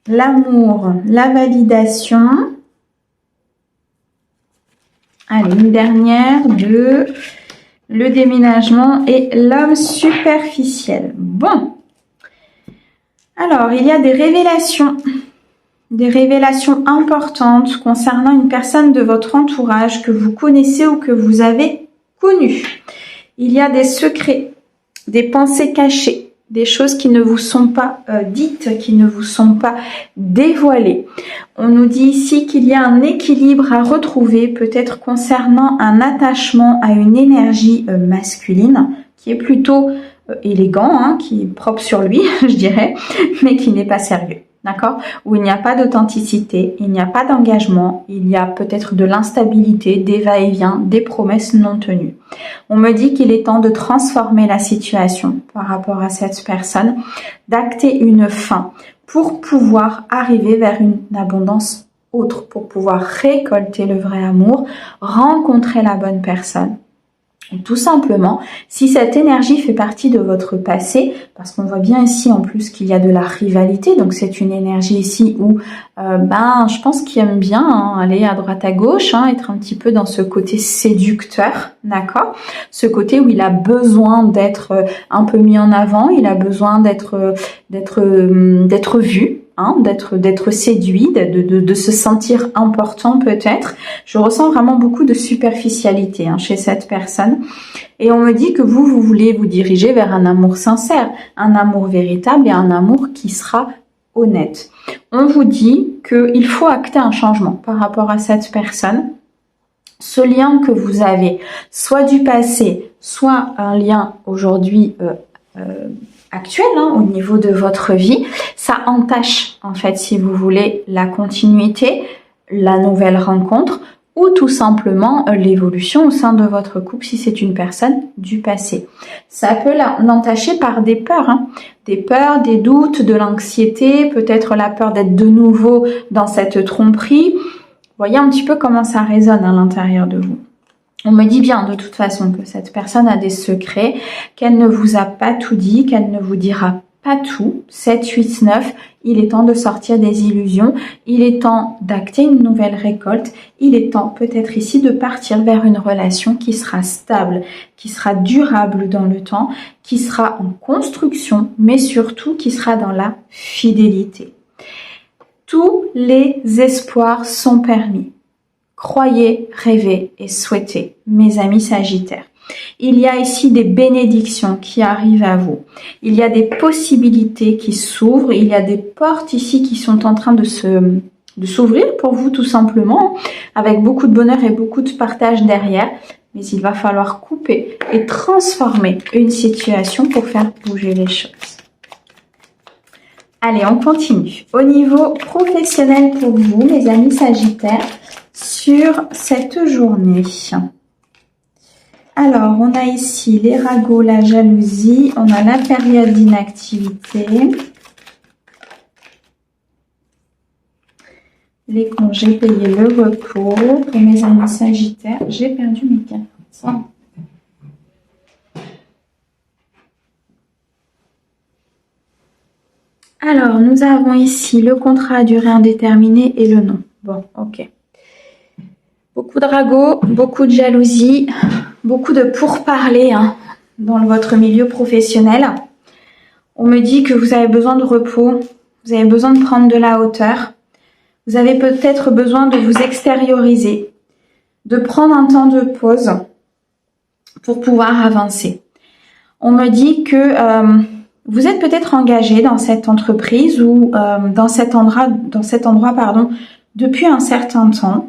l'amour, la validation. Allez, une dernière, le déménagement et l'homme superficiel. Bon. Alors, il y a des révélations importantes concernant une personne de votre entourage que vous connaissez ou que vous avez connue. Il y a des secrets, des pensées cachées, des choses qui ne vous sont pas dites, qui ne vous sont pas dévoilées. On nous dit ici qu'il y a un équilibre à retrouver, peut-être concernant un attachement à une énergie masculine, qui est plutôt élégant, qui est propre sur lui, je dirais, mais qui n'est pas sérieux. D'accord? Où il n'y a pas d'authenticité, il n'y a pas d'engagement, il y a peut-être de l'instabilité, des va-et-vient, des promesses non tenues. On me dit qu'il est temps de transformer la situation par rapport à cette personne, d'acter une fin pour pouvoir arriver vers une abondance autre, pour pouvoir récolter le vrai amour, rencontrer la bonne personne. Tout simplement, si cette énergie fait partie de votre passé, parce qu'on voit bien ici en plus qu'il y a de la rivalité, donc c'est une énergie ici où, je pense qu'il aime bien aller à droite à gauche, être un petit peu dans ce côté séducteur, d'accord? Ce côté où il a besoin d'être un peu mis en avant, il a besoin d'être vu. D'être séduit, de se sentir important peut-être. Je ressens vraiment beaucoup de superficialité chez cette personne. Et on me dit que vous voulez vous diriger vers un amour sincère, un amour véritable et un amour qui sera honnête. On vous dit qu'il faut acter un changement par rapport à cette personne. Ce lien que vous avez, soit du passé, soit un lien aujourd'hui actuel au niveau de votre vie, ça entache en fait, si vous voulez, la continuité, la nouvelle rencontre ou tout simplement l'évolution au sein de votre couple si c'est une personne du passé. Ça peut l'entacher par des peurs, des doutes, de l'anxiété, peut-être la peur d'être de nouveau dans cette tromperie. Voyez un petit peu comment ça résonne à l'intérieur de vous. On me dit bien de toute façon que cette personne a des secrets, qu'elle ne vous a pas tout dit, qu'elle ne vous dira pas tout. 7, 8, 9, il est temps de sortir des illusions, il est temps d'acter une nouvelle récolte, il est temps peut-être ici de partir vers une relation qui sera stable, qui sera durable dans le temps, qui sera en construction, mais surtout qui sera dans la fidélité. Tous les espoirs sont permis. Croyez, rêvez et souhaitez, mes amis Sagittaires. Il y a ici des bénédictions qui arrivent à vous. Il y a des possibilités qui s'ouvrent. Il y a des portes ici qui sont en train de s'ouvrir pour vous tout simplement, avec beaucoup de bonheur et beaucoup de partage derrière. Mais il va falloir couper et transformer une situation pour faire bouger les choses. Allez, on continue. Au niveau professionnel pour vous, mes amis Sagittaires, sur cette journée. Alors, on a ici les ragots, la jalousie, on a la période d'inactivité, les congés payés, le repos. Pour mes amis Sagittaires, j'ai perdu mes cartes. Alors, nous avons ici le contrat à durée indéterminée et le non. Bon, ok. Beaucoup de ragots, beaucoup de jalousie, beaucoup de pourparlers dans votre milieu professionnel. On me dit que vous avez besoin de repos, vous avez besoin de prendre de la hauteur. Vous avez peut-être besoin de vous extérioriser, de prendre un temps de pause pour pouvoir avancer. On me dit que vous êtes peut-être engagé dans cette entreprise ou dans cet endroit, depuis un certain temps.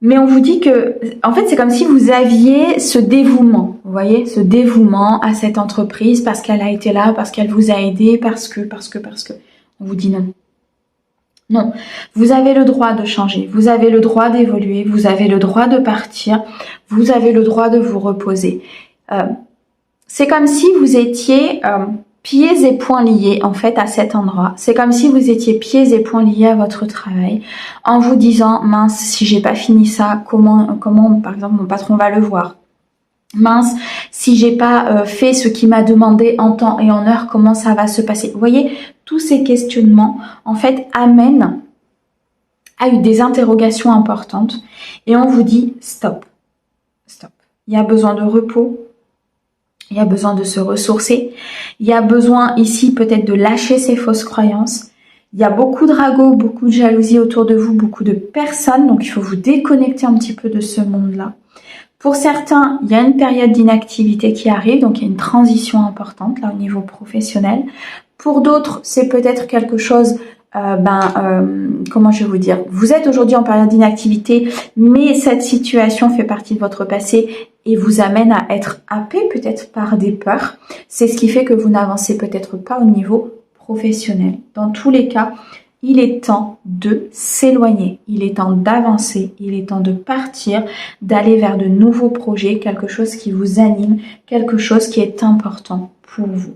Mais on vous dit que, en fait, c'est comme si vous aviez ce dévouement, vous voyez, ce dévouement à cette entreprise parce qu'elle a été là, parce qu'elle vous a aidé, parce que. On vous dit non. Non, vous avez le droit de changer, vous avez le droit d'évoluer, vous avez le droit de partir, vous avez le droit de vous reposer. C'est comme si vous étiez pieds et poings liés en fait à cet endroit. C'est comme si vous étiez pieds et poings liés à votre travail en vous disant mince, si j'ai pas fini ça, comment par exemple mon patron va le voir. Mince, si j'ai pas fait ce qu'il m'a demandé en temps et en heure, comment ça va se passer. Vous voyez, tous ces questionnements en fait amènent à des interrogations importantes et on vous dit stop. Il y a besoin de repos. Il y a besoin de se ressourcer. Il y a besoin ici peut-être de lâcher ses fausses croyances. Il y a beaucoup de ragots, beaucoup de jalousie autour de vous, beaucoup de personnes. Donc il faut vous déconnecter un petit peu de ce monde-là. Pour certains, il y a une période d'inactivité qui arrive. Donc il y a une transition importante là au niveau professionnel. Pour d'autres, c'est peut-être quelque chose... comment je vais vous dire, vous êtes aujourd'hui en période d'inactivité, mais cette situation fait partie de votre passé et vous amène à être happé peut-être par des peurs. C'est ce qui fait que vous n'avancez peut-être pas au niveau professionnel. Dans tous les cas, il est temps de s'éloigner, il est temps d'avancer, il est temps de partir, d'aller vers de nouveaux projets, quelque chose qui vous anime, quelque chose qui est important pour vous.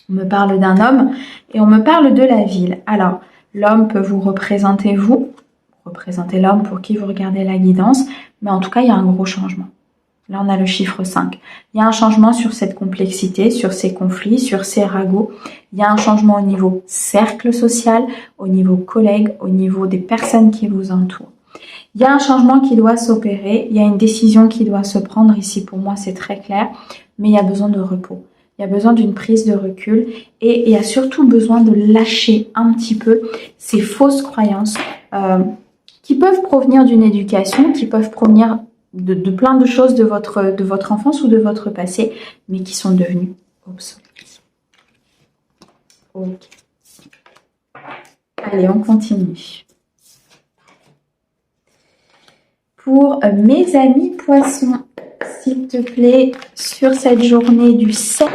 On me parle d'un homme et on me parle de la ville. Alors, l'homme peut vous représenter l'homme pour qui vous regardez la guidance, mais en tout cas, il y a un gros changement. Là, on a le chiffre 5. Il y a un changement sur cette complexité, sur ces conflits, sur ces ragots. Il y a un changement au niveau cercle social, au niveau collègue, au niveau des personnes qui vous entourent. Il y a un changement qui doit s'opérer. Il y a une décision qui doit se prendre. Ici, pour moi, c'est très clair. Mais il y a besoin de repos. Il y a besoin d'une prise de recul. Et il y a surtout besoin de lâcher un petit peu ces fausses croyances qui peuvent provenir d'une éducation, qui peuvent provenir de plein de choses de votre enfance ou de votre passé, mais qui sont devenues obsolètes. Ok. Allez, on continue. Pour mes amis poissons, s'il te plaît, sur cette journée du 7.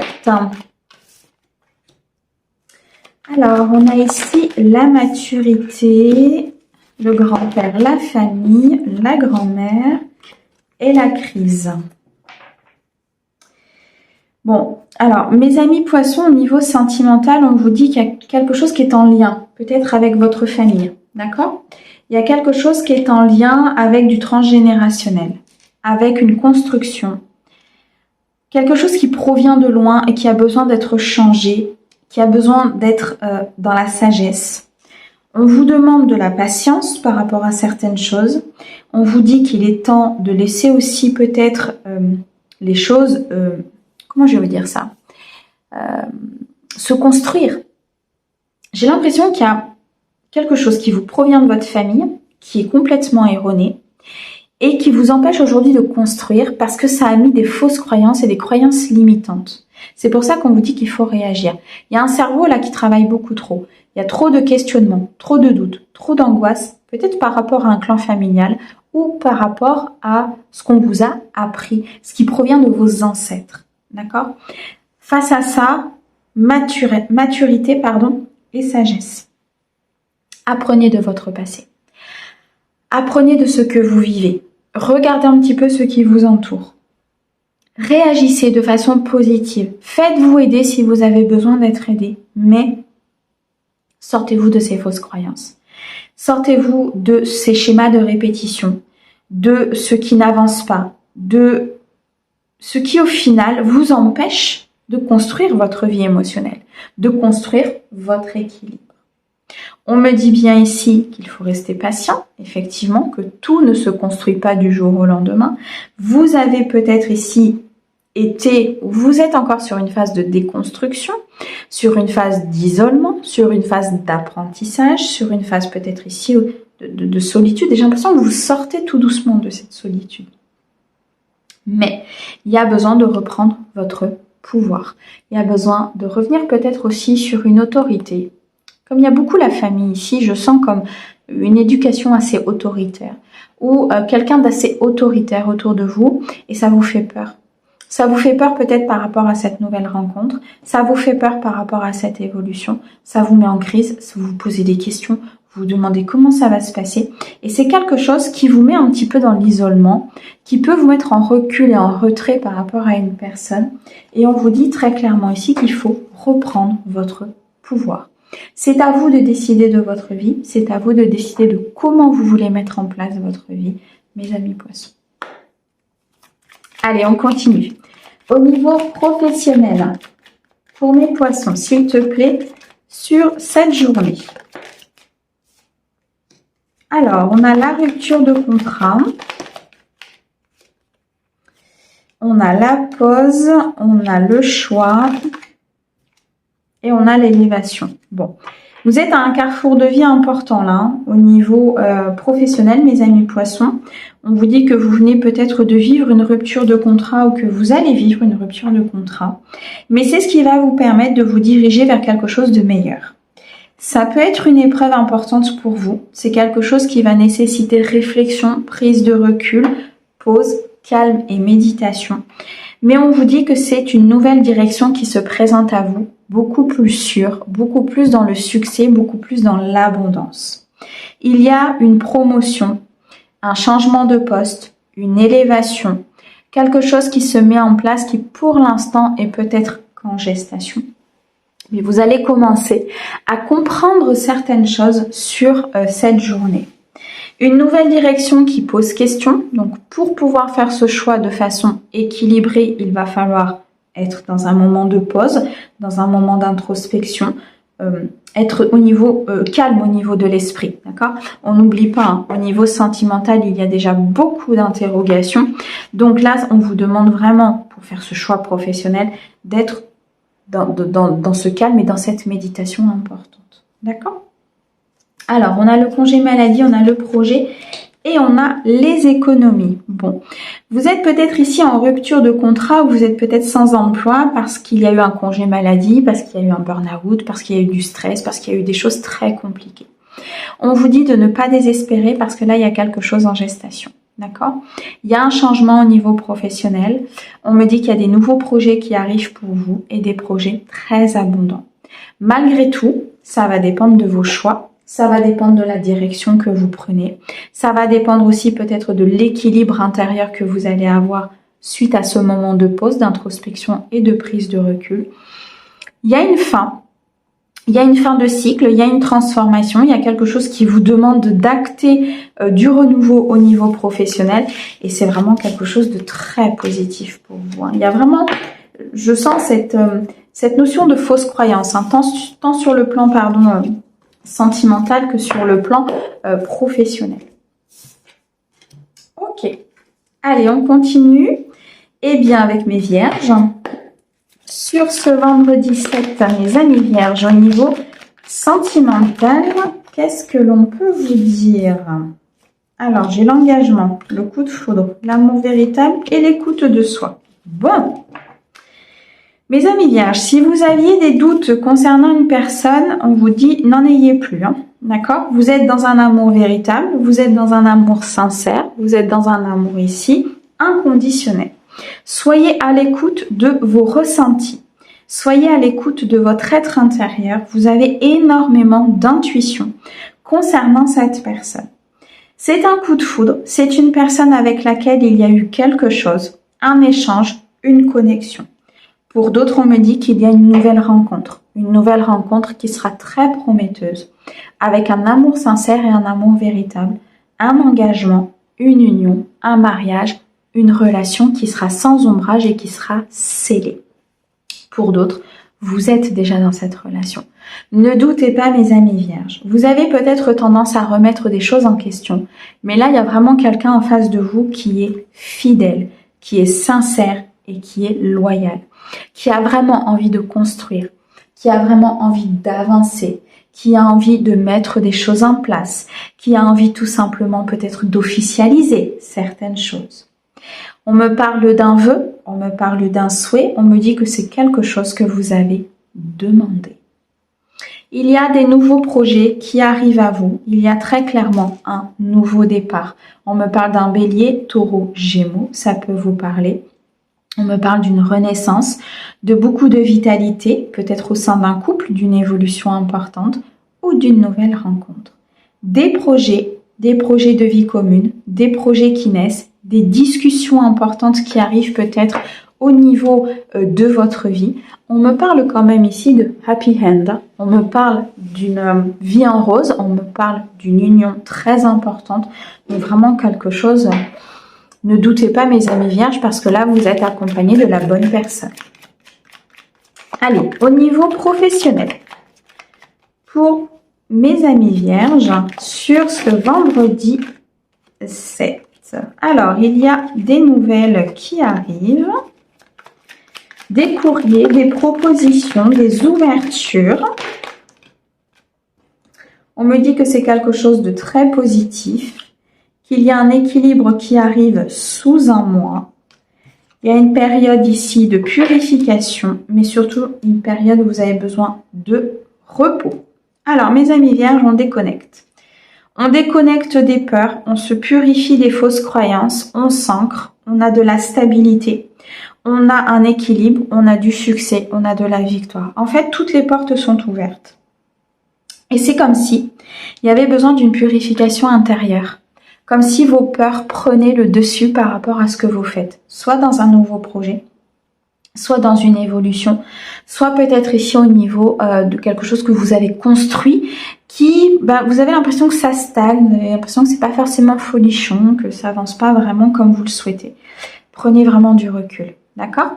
Alors, on a ici la maturité, le grand-père, la famille, la grand-mère et la crise. Bon, alors, mes amis poissons, au niveau sentimental, on vous dit qu'il y a quelque chose qui est en lien, peut-être avec votre famille, d'accord? Il y a quelque chose qui est en lien avec du transgénérationnel, avec une construction, quelque chose qui provient de loin et qui a besoin d'être changé, qui a besoin d'être dans la sagesse. On vous demande de la patience par rapport à certaines choses. On vous dit qu'il est temps de laisser aussi peut-être les choses, comment je vais dire ça, se construire. J'ai l'impression qu'il y a quelque chose qui vous provient de votre famille, qui est complètement erroné et qui vous empêche aujourd'hui de construire parce que ça a mis des fausses croyances et des croyances limitantes. C'est pour ça qu'on vous dit qu'il faut réagir. Il y a un cerveau là qui travaille beaucoup trop. Il y a trop de questionnements, trop de doutes, trop d'angoisse, peut-être par rapport à un clan familial ou par rapport à ce qu'on vous a appris, ce qui provient de vos ancêtres. D'accord? Face à ça, maturité et sagesse. Apprenez de votre passé. Apprenez de ce que vous vivez. Regardez un petit peu ce qui vous entoure. Réagissez de façon positive. Faites-vous aider si vous avez besoin d'être aidé. Mais sortez-vous de ces fausses croyances. Sortez-vous de ces schémas de répétition, de ce qui n'avance pas, de ce qui au final vous empêche de construire votre vie émotionnelle, de construire votre équilibre. On me dit bien ici qu'il faut rester patient, effectivement, que tout ne se construit pas du jour au lendemain. Vous avez peut-être ici vous êtes encore sur une phase de déconstruction, sur une phase d'isolement, sur une phase d'apprentissage, sur une phase peut-être ici de solitude. Et j'ai l'impression que vous sortez tout doucement de cette solitude. Mais il y a besoin de reprendre votre pouvoir. Il y a besoin de revenir peut-être aussi sur une autorité. Comme il y a beaucoup la famille ici, je sens comme une éducation assez autoritaire ou quelqu'un d'assez autoritaire autour de vous et ça vous fait peur. Ça vous fait peur peut-être par rapport à cette nouvelle rencontre, ça vous fait peur par rapport à cette évolution, ça vous met en crise, vous vous posez des questions, vous vous demandez comment ça va se passer. Et c'est quelque chose qui vous met un petit peu dans l'isolement, qui peut vous mettre en recul et en retrait par rapport à une personne. Et on vous dit très clairement ici qu'il faut reprendre votre pouvoir. C'est à vous de décider de votre vie, c'est à vous de décider de comment vous voulez mettre en place votre vie, mes amis poissons. Allez, on continue. Au niveau professionnel, pour mes poissons, s'il te plaît, sur cette journée. Alors, on a la rupture de contrat. On a la pause, on a le choix et on a l'élévation. Bon, vous êtes à un carrefour de vie important là, hein, au niveau professionnel, mes amis poissons. On vous dit que vous venez peut-être de vivre une rupture de contrat ou que vous allez vivre une rupture de contrat. Mais c'est ce qui va vous permettre de vous diriger vers quelque chose de meilleur. Ça peut être une épreuve importante pour vous. C'est quelque chose qui va nécessiter réflexion, prise de recul, pause, calme et méditation. Mais on vous dit que c'est une nouvelle direction qui se présente à vous, beaucoup plus sûre, beaucoup plus dans le succès, beaucoup plus dans l'abondance. Il y a une promotion, un changement de poste, une élévation, quelque chose qui se met en place qui pour l'instant est peut-être qu'en gestation. Mais vous allez commencer à comprendre certaines choses sur cette journée. Une nouvelle direction qui pose question. Donc, pour pouvoir faire ce choix de façon équilibrée, il va falloir être dans un moment de pause, dans un moment d'introspection, être au niveau calme au niveau de l'esprit, d'accord? On n'oublie pas, hein, au niveau sentimental, il y a déjà beaucoup d'interrogations. Donc là, on vous demande vraiment, pour faire ce choix professionnel, d'être dans ce calme et dans cette méditation importante, d'accord? Alors, on a le congé maladie, on a le projet et on a les économies. Bon, vous êtes peut-être ici en rupture de contrat ou vous êtes peut-être sans emploi parce qu'il y a eu un congé maladie, parce qu'il y a eu un burn-out, parce qu'il y a eu du stress, parce qu'il y a eu des choses très compliquées. On vous dit de ne pas désespérer parce que là, il y a quelque chose en gestation. D'accord? Il y a un changement au niveau professionnel. On me dit qu'il y a des nouveaux projets qui arrivent pour vous et des projets très abondants. Malgré tout, ça va dépendre de vos choix. Ça va dépendre de la direction que vous prenez. Ça va dépendre aussi peut-être de l'équilibre intérieur que vous allez avoir suite à ce moment de pause, d'introspection et de prise de recul. Il y a une fin. Il y a une fin de cycle, il y a une transformation, il y a quelque chose qui vous demande d'acter du renouveau au niveau professionnel et c'est vraiment quelque chose de très positif pour vous. Hein. Il y a vraiment, je sens cette notion de fausse croyance, hein, tant sur le plan sentimental que sur le plan professionnel. Ok, allez, on continue. Eh bien, avec mes vierges, sur ce vendredi 7, mes amis vierges, au niveau sentimental, qu'est-ce que l'on peut vous dire? Alors, j'ai l'engagement, le coup de foudre, l'amour véritable et l'écoute de soi. Bon, mes amis vierges, si vous aviez des doutes concernant une personne, on vous dit n'en ayez plus, hein, d'accord? Vous êtes dans un amour véritable, vous êtes dans un amour sincère, vous êtes dans un amour ici inconditionnel. Soyez à l'écoute de vos ressentis. Soyez à l'écoute de votre être intérieur. Vous avez énormément d'intuition concernant cette personne. C'est un coup de foudre. C'est une personne avec laquelle il y a eu quelque chose, un échange, une connexion. Pour d'autres, on me dit qu'il y a une nouvelle rencontre qui sera très prometteuse, avec un amour sincère et un amour véritable, un engagement, une union, un mariage, une relation qui sera sans ombrage et qui sera scellée. Pour d'autres, vous êtes déjà dans cette relation. Ne doutez pas, mes amis vierges. Vous avez peut-être tendance à remettre des choses en question, mais là, il y a vraiment quelqu'un en face de vous qui est fidèle, qui est sincère et qui est loyal, qui a vraiment envie de construire, qui a vraiment envie d'avancer, qui a envie de mettre des choses en place, qui a envie tout simplement peut-être d'officialiser certaines choses. On me parle d'un vœu, on me parle d'un souhait, on me dit que c'est quelque chose que vous avez demandé. Il y a des nouveaux projets qui arrivent à vous. Il y a très clairement un nouveau départ. On me parle d'un bélier, taureau, gémeaux, ça peut vous parler. On me parle d'une renaissance, de beaucoup de vitalité, peut-être au sein d'un couple, d'une évolution importante ou d'une nouvelle rencontre. Des projets de vie commune, des projets qui naissent, des discussions importantes qui arrivent peut-être au niveau de votre vie. On me parle quand même ici de happy end, on me parle d'une vie en rose, on me parle d'une union très importante, donc vraiment quelque chose, ne doutez pas mes amis vierges parce que là vous êtes accompagnés de la bonne personne. Allez, au niveau professionnel, pour mes amis vierges, sur ce vendredi 7. Alors, il y a des nouvelles qui arrivent, des courriers, des propositions, des ouvertures. On me dit que c'est quelque chose de très positif, qu'il y a un équilibre qui arrive sous un mois. Il y a une période ici de purification, mais surtout une période où vous avez besoin de repos. Alors, mes amis vierges, on déconnecte. On déconnecte des peurs, on se purifie des fausses croyances, on s'ancre, on a de la stabilité, on a un équilibre, on a du succès, on a de la victoire. En fait, toutes les portes sont ouvertes. Et c'est comme si il y avait besoin d'une purification intérieure. Comme si vos peurs prenaient le dessus par rapport à ce que vous faites. Soit dans un nouveau projet, soit dans une évolution, soit peut-être ici au niveau de quelque chose que vous avez construit, qui, vous avez l'impression que ça stagne, vous avez l'impression que c'est pas forcément folichon, que ça avance pas vraiment comme vous le souhaitez. Prenez vraiment du recul, d'accord?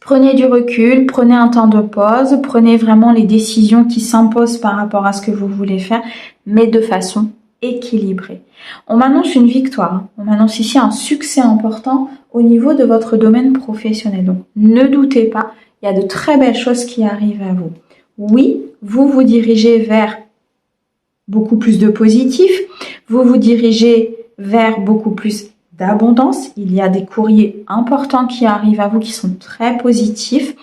Prenez du recul, prenez un temps de pause, prenez vraiment les décisions qui s'imposent par rapport à ce que vous voulez faire, mais de façon équilibrée. On m'annonce une victoire, on m'annonce ici un succès important au niveau de votre domaine professionnel. Donc, ne doutez pas, il y a de très belles choses qui arrivent à vous. Oui, vous vous dirigez vers beaucoup plus de positif, vous vous dirigez vers beaucoup plus d'abondance. Il y a des courriers importants qui arrivent à vous qui sont très positifs.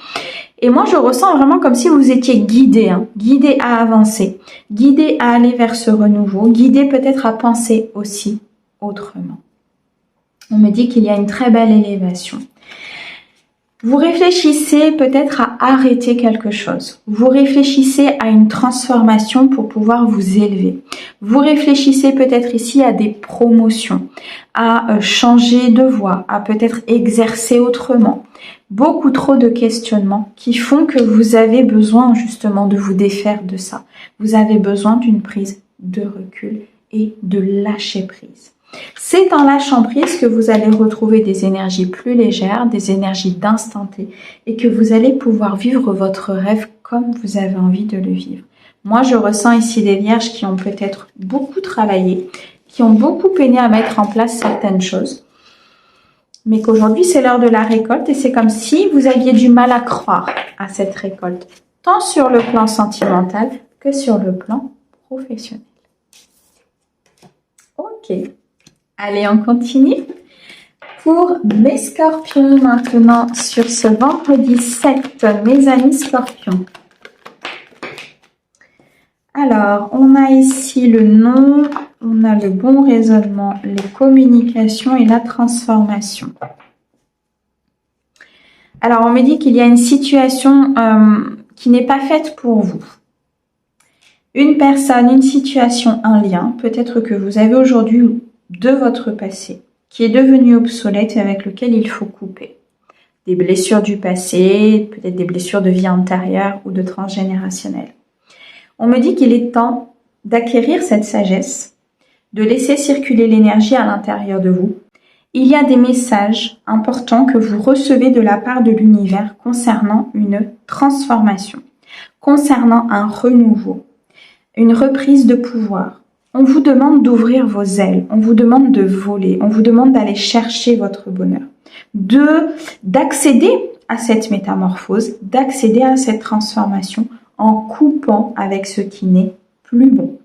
Et moi, je ressens vraiment comme si vous étiez guidé, guidé à avancer, guidé à aller vers ce renouveau, guidé peut-être à penser aussi autrement. On me dit qu'il y a une très belle élévation. Vous réfléchissez peut-être à arrêter quelque chose. Vous réfléchissez à une transformation pour pouvoir vous élever. Vous réfléchissez peut-être ici à des promotions, à changer de voie, à peut-être exercer autrement. Beaucoup trop de questionnements qui font que vous avez besoin justement de vous défaire de ça. Vous avez besoin d'une prise de recul et de lâcher prise. C'est en lâchant prise que vous allez retrouver des énergies plus légères, des énergies d'instant T et que vous allez pouvoir vivre votre rêve comme vous avez envie de le vivre. Moi, je ressens ici des vierges qui ont peut-être beaucoup travaillé, qui ont beaucoup peiné à mettre en place certaines choses, mais qu'aujourd'hui, c'est l'heure de la récolte et c'est comme si vous aviez du mal à croire à cette récolte, tant sur le plan sentimental que sur le plan professionnel. Ok. Allez, on continue. Pour mes scorpions maintenant, sur ce vendredi 7, mes amis scorpions. Alors, on a ici le nom, on a le bon raisonnement, les communications et la transformation. Alors, on me dit qu'il y a une situation qui n'est pas faite pour vous. Une personne, une situation, un lien, peut-être que vous avez aujourd'hui de votre passé, qui est devenu obsolète et avec lequel il faut couper. Des blessures du passé, peut-être des blessures de vie antérieure ou de transgénérationnel. On me dit qu'il est temps d'acquérir cette sagesse, de laisser circuler l'énergie à l'intérieur de vous. Il y a des messages importants que vous recevez de la part de l'univers concernant une transformation, concernant un renouveau, une reprise de pouvoir. On vous demande d'ouvrir vos ailes, on vous demande de voler, on vous demande d'aller chercher votre bonheur, d'accéder à cette métamorphose, d'accéder à cette transformation en coupant avec ce qui n'est plus bon.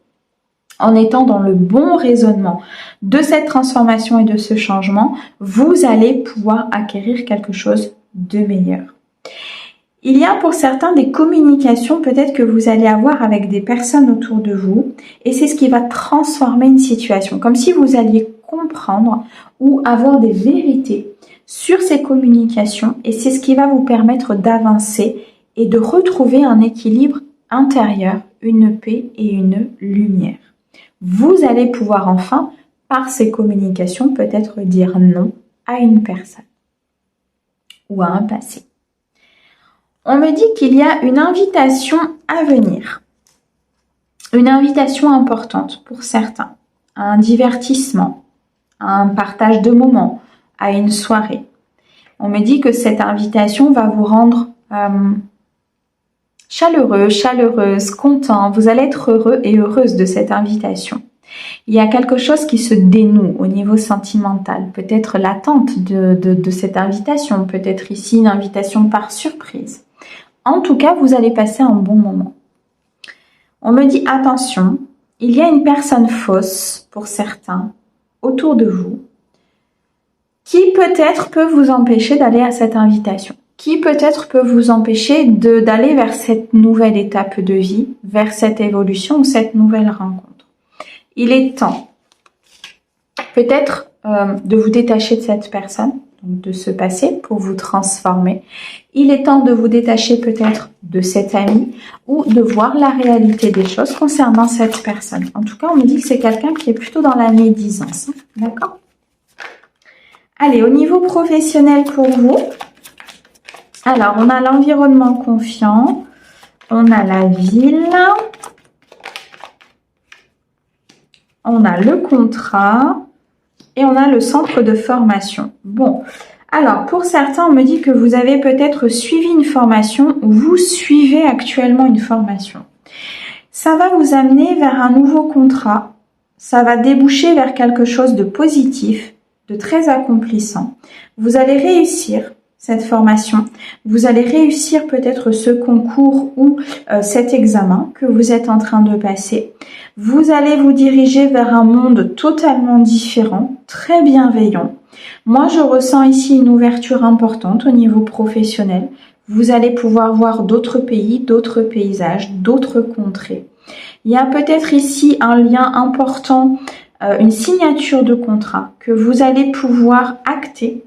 En étant dans le bon raisonnement de cette transformation et de ce changement, vous allez pouvoir acquérir quelque chose de meilleur. Il y a pour certains des communications peut-être que vous allez avoir avec des personnes autour de vous et c'est ce qui va transformer une situation. Comme si vous alliez comprendre ou avoir des vérités sur ces communications et c'est ce qui va vous permettre d'avancer et de retrouver un équilibre intérieur, une paix et une lumière. Vous allez pouvoir enfin, par ces communications, peut-être dire non à une personne ou à un passé. On me dit qu'il y a une invitation à venir, une invitation importante pour certains, à un divertissement, à un partage de moments, à une soirée. On me dit que cette invitation va vous rendre chaleureux, chaleureuse, content. Vous allez être heureux et heureuse de cette invitation. Il y a quelque chose qui se dénoue au niveau sentimental, peut-être l'attente de cette invitation, peut-être ici une invitation par surprise. En tout cas, vous allez passer un bon moment. On me dit attention, il y a une personne fausse pour certains autour de vous qui peut-être peut vous empêcher d'aller à cette invitation, qui peut-être peut vous empêcher d'aller vers cette nouvelle étape de vie, vers cette évolution ou cette nouvelle rencontre. Il est temps peut-être de vous détacher de cette personne, donc de ce passé pour vous transformer. Il est temps de vous détacher peut-être de cet ami ou de voir la réalité des choses concernant cette personne. En tout cas, on me dit que c'est quelqu'un qui est plutôt dans la médisance. Hein, d'accord ? Allez, au niveau professionnel pour vous, Alors, on a l'environnement confiant, on a la ville, on a le contrat et on a le centre de formation. Bon, alors pour certains, on me dit que vous avez peut-être suivi une formation ou vous suivez actuellement une formation. Ça va vous amener vers un nouveau contrat, ça va déboucher vers quelque chose de positif, de très accomplissant. Vous allez réussir cette formation, vous allez réussir peut-être ce concours ou cet examen que vous êtes en train de passer. Vous allez vous diriger vers un monde totalement différent, très bienveillant. Moi, je ressens ici une ouverture importante au niveau professionnel. Vous allez pouvoir voir d'autres pays, d'autres paysages, d'autres contrées. Il y a peut-être ici un lien important, une signature de contrat que vous allez pouvoir acter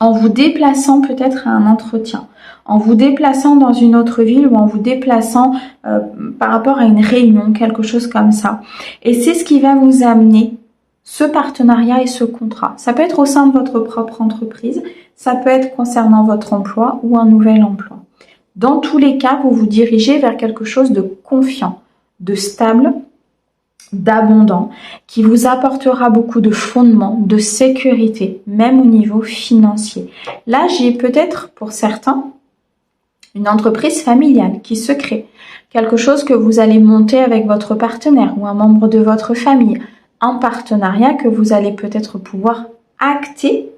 en vous déplaçant peut-être à un entretien, en vous déplaçant dans une autre ville ou en vous déplaçant par rapport à une réunion, quelque chose comme ça. Et c'est ce qui va vous amener ce partenariat et ce contrat. Ça peut être au sein de votre propre entreprise, ça peut être concernant votre emploi ou un nouvel emploi. Dans tous les cas, vous vous dirigez vers quelque chose de confiant, de stable, d'abondant, qui vous apportera beaucoup de fondements, de sécurité, même au niveau financier. Là, j'ai peut-être pour certains une entreprise familiale qui se crée, quelque chose que vous allez monter avec votre partenaire ou un membre de votre famille, un partenariat que vous allez peut-être pouvoir acter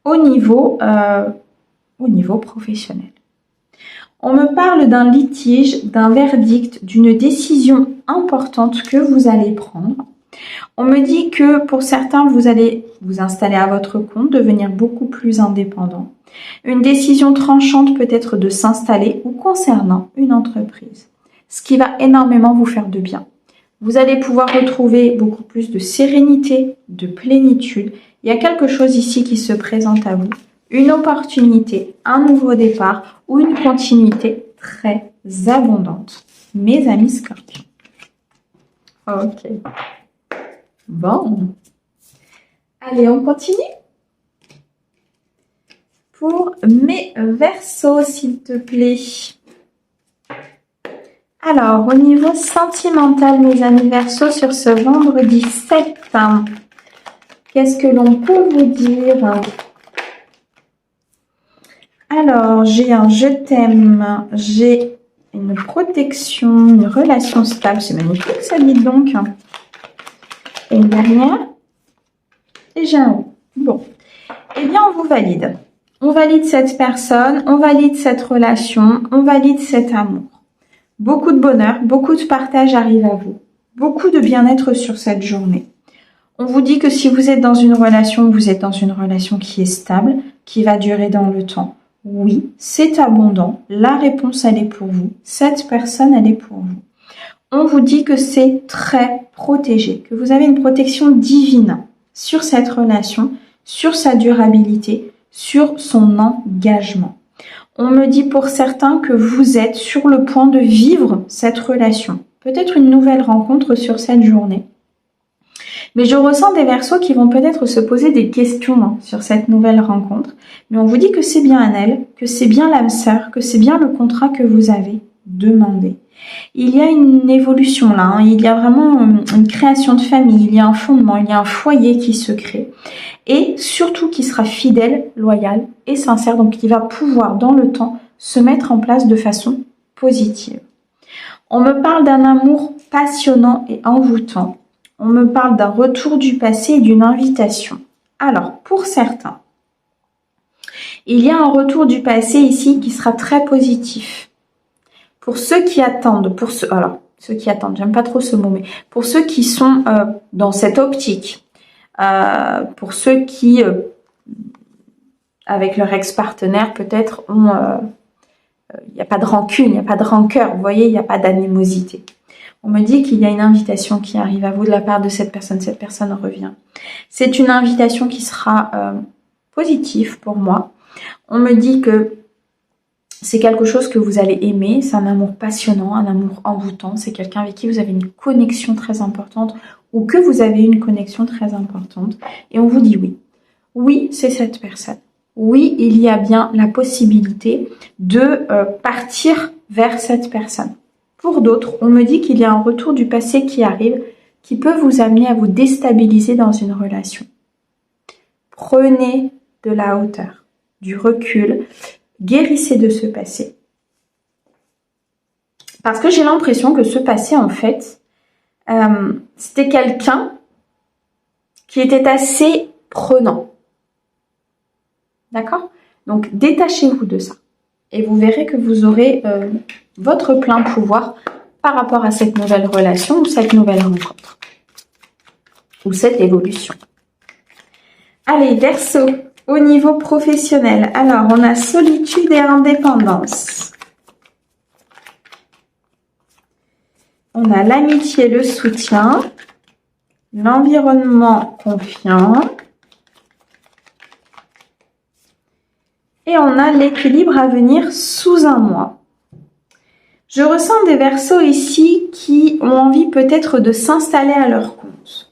au niveau professionnel. On me parle d'un litige, d'un verdict, d'une décision importante que vous allez prendre. On me dit que pour certains, vous allez vous installer à votre compte, devenir beaucoup plus indépendant. Une décision tranchante peut être de s'installer ou concernant une entreprise, ce qui va énormément vous faire de bien. Vous allez pouvoir retrouver beaucoup plus de sérénité, de plénitude. Il y a quelque chose ici qui se présente à vous. Une opportunité, un nouveau départ ou une continuité très abondante. Mes amis Scorpions. Ok. Bon. Allez, on continue. Pour mes Verseaux, s'il te plaît. Alors, au niveau sentimental, mes amis Verseaux, sur ce vendredi 7, qu'est-ce que l'on peut vous dire ? Alors, j'ai un je t'aime, j'ai une protection, une relation stable. C'est magnifique, ça dit donc. Et une dernière. Et j'ai un haut. Bon. Eh bien, on vous valide. On valide cette personne, on valide cette relation, on valide cet amour. Beaucoup de bonheur, beaucoup de partage arrive à vous. Beaucoup de bien-être sur cette journée. On vous dit que si vous êtes dans une relation, vous êtes dans une relation qui est stable, qui va durer dans le temps. Oui, c'est abondant. La réponse, elle est pour vous. Cette personne, elle est pour vous. On vous dit que c'est très protégé, que vous avez une protection divine sur cette relation, sur sa durabilité, sur son engagement. On me dit pour certains que vous êtes sur le point de vivre cette relation. Peut-être une nouvelle rencontre sur cette journée. Mais je ressens des Verseaux qui vont peut-être se poser des questions sur cette nouvelle rencontre. Mais on vous dit que c'est bien elle, que c'est bien l'âme sœur, que c'est bien le contrat que vous avez demandé. Il y a une évolution là, il y a vraiment une création de famille, il y a un fondement, il y a un foyer qui se crée. Et surtout qui sera fidèle, loyal et sincère, donc qui va pouvoir dans le temps se mettre en place de façon positive. On me parle d'un amour passionnant et envoûtant. On me parle d'un retour du passé et d'une invitation. Alors, pour certains, il y a un retour du passé ici qui sera très positif. Pour ceux qui attendent, ceux qui attendent, j'aime pas trop ce mot, mais pour ceux qui sont dans cette optique, pour ceux qui, avec leur ex-partenaire, peut-être ont, il n'y a pas de rancune, il n'y a pas de rancœur, vous voyez, il n'y a pas d'animosité. On me dit qu'il y a une invitation qui arrive à vous de la part de cette personne revient. C'est une invitation qui sera positive pour moi. On me dit que c'est quelque chose que vous allez aimer, c'est un amour passionnant, un amour envoûtant, c'est quelqu'un avec qui vous avez une connexion très importante ou que vous avez une connexion très importante et on vous dit oui. Oui, c'est cette personne. oui, il y a bien la possibilité de partir vers cette personne. Pour d'autres, on me dit qu'il y a un retour du passé qui arrive, qui peut vous amener à vous déstabiliser dans une relation. Prenez de la hauteur, du recul, guérissez de ce passé. Parce que j'ai l'impression que ce passé, en fait, c'était quelqu'un qui était assez prenant. D'accord? Donc, détachez-vous de ça. Et vous verrez que vous aurez votre plein pouvoir par rapport à cette nouvelle relation ou cette nouvelle rencontre. Ou cette évolution. Allez, Verseau, au niveau professionnel. Alors, on a solitude et indépendance. On a l'amitié, le soutien, l'environnement confiant. Et on a l'équilibre à venir sous un mois. Je ressens des Verseaux ici qui ont envie peut-être de s'installer à leur compte,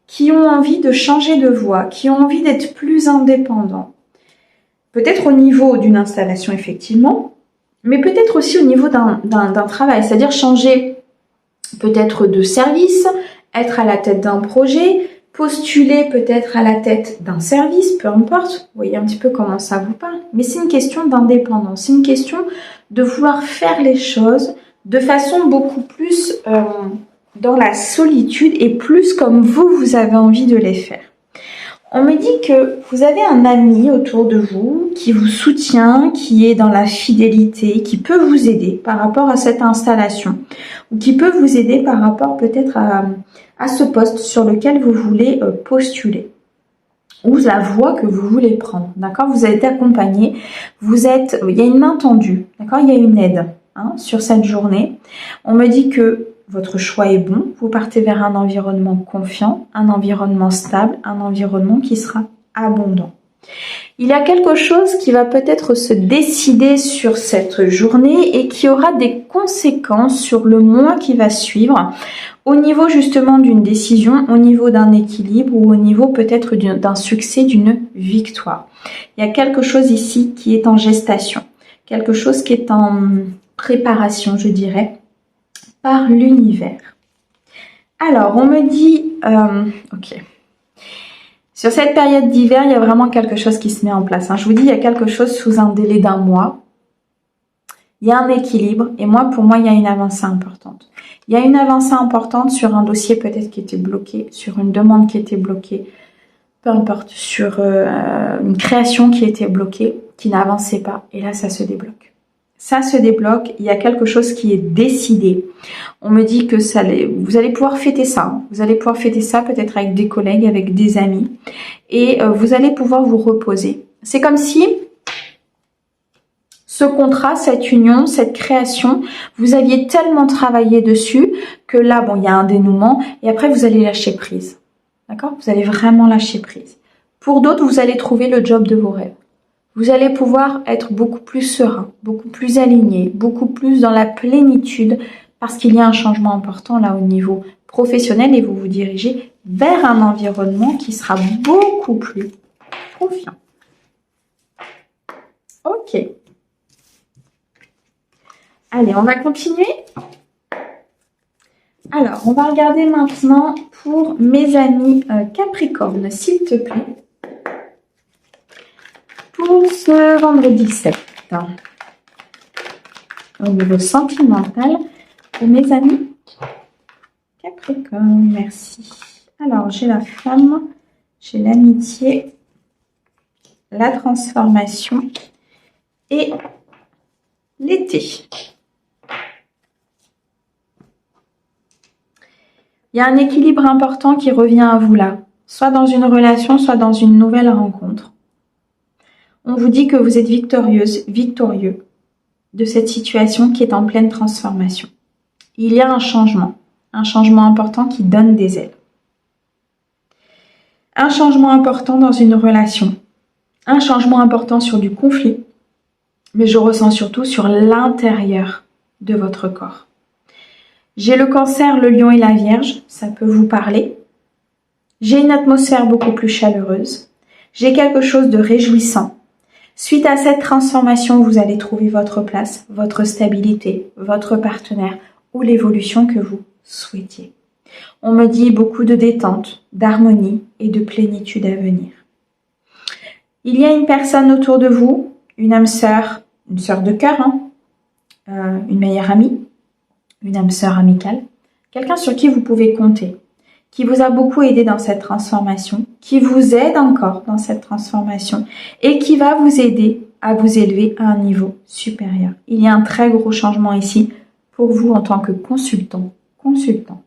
qui ont envie de changer de voie, qui ont envie d'être plus indépendants. Peut-être au niveau d'une installation, effectivement, mais peut-être aussi au niveau d'un travail, c'est-à-dire changer peut-être de service, être à la tête d'un projet, postuler peut-être à la tête d'un service, peu importe, vous voyez un petit peu comment ça vous parle, mais c'est une question d'indépendance, c'est une question de vouloir faire les choses de façon beaucoup plus dans la solitude et plus comme vous avez envie de les faire. On me dit que vous avez un ami autour de vous qui vous soutient, qui est dans la fidélité, qui peut vous aider par rapport à cette installation ou qui peut vous aider par rapport peut-être à ce poste sur lequel vous voulez postuler ou la voie que vous voulez prendre. D'accord? Vous êtes accompagné, il y a une main tendue, d'accord? Il y a une aide sur cette journée. On me dit que votre choix est bon, vous partez vers un environnement confiant, un environnement stable, un environnement qui sera abondant. Il y a quelque chose qui va peut-être se décider sur cette journée et qui aura des conséquences sur le mois qui va suivre au niveau justement d'une décision, au niveau d'un équilibre ou au niveau peut-être d'un succès, d'une victoire. Il y a quelque chose ici qui est en gestation, quelque chose qui est en préparation, je dirais, par l'univers. Alors, on me dit, ok. Sur cette période d'hiver, il y a vraiment quelque chose qui se met en place. Je vous dis, il y a quelque chose sous un délai d'un mois. Il y a un équilibre et pour moi, il y a une avancée importante. Il y a une avancée importante sur un dossier peut-être qui était bloqué, sur une demande qui était bloquée, peu importe, sur une création qui était bloquée, qui n'avançait pas. Et là, ça se débloque. Ça se débloque, il y a quelque chose qui est décidé. On me dit que vous allez pouvoir fêter ça. Vous allez pouvoir fêter ça peut-être avec des collègues, avec des amis. Et vous allez pouvoir vous reposer. C'est comme si ce contrat, cette union, cette création, vous aviez tellement travaillé dessus que là, il y a un dénouement. Et après, vous allez lâcher prise. D'accord? Vous allez vraiment lâcher prise. Pour d'autres, vous allez trouver le job de vos rêves. Vous allez pouvoir être beaucoup plus serein, beaucoup plus aligné, beaucoup plus dans la plénitude parce qu'il y a un changement important là au niveau professionnel et vous vous dirigez vers un environnement qui sera beaucoup plus confiant. Ok. Allez, on va continuer. Alors, on va regarder maintenant pour mes amis Capricorne, s'il te plaît. Pour ce vendredi 7, au niveau sentimental, pour mes amis Capricorne, merci. Alors, j'ai la femme, j'ai l'amitié, la transformation et l'été. Il y a un équilibre important qui revient à vous là, soit dans une relation, soit dans une nouvelle rencontre. On vous dit que vous êtes victorieuse, victorieux de cette situation qui est en pleine transformation. Il y a un changement important qui donne des ailes. Un changement important dans une relation, un changement important sur du conflit, mais je ressens surtout sur l'intérieur de votre corps. J'ai le Cancer, le Lion et la Vierge, ça peut vous parler. J'ai une atmosphère beaucoup plus chaleureuse. J'ai quelque chose de réjouissant. Suite à cette transformation, vous allez trouver votre place, votre stabilité, votre partenaire ou l'évolution que vous souhaitiez. On me dit beaucoup de détente, d'harmonie et de plénitude à venir. Il y a une personne autour de vous, une âme sœur, une sœur de cœur, une meilleure amie, une âme sœur amicale, quelqu'un sur qui vous pouvez compter, qui vous a beaucoup aidé dans cette transformation, qui vous aide encore dans cette transformation et qui va vous aider à vous élever à un niveau supérieur. Il y a un très gros changement ici pour vous en tant que consultant, consultante.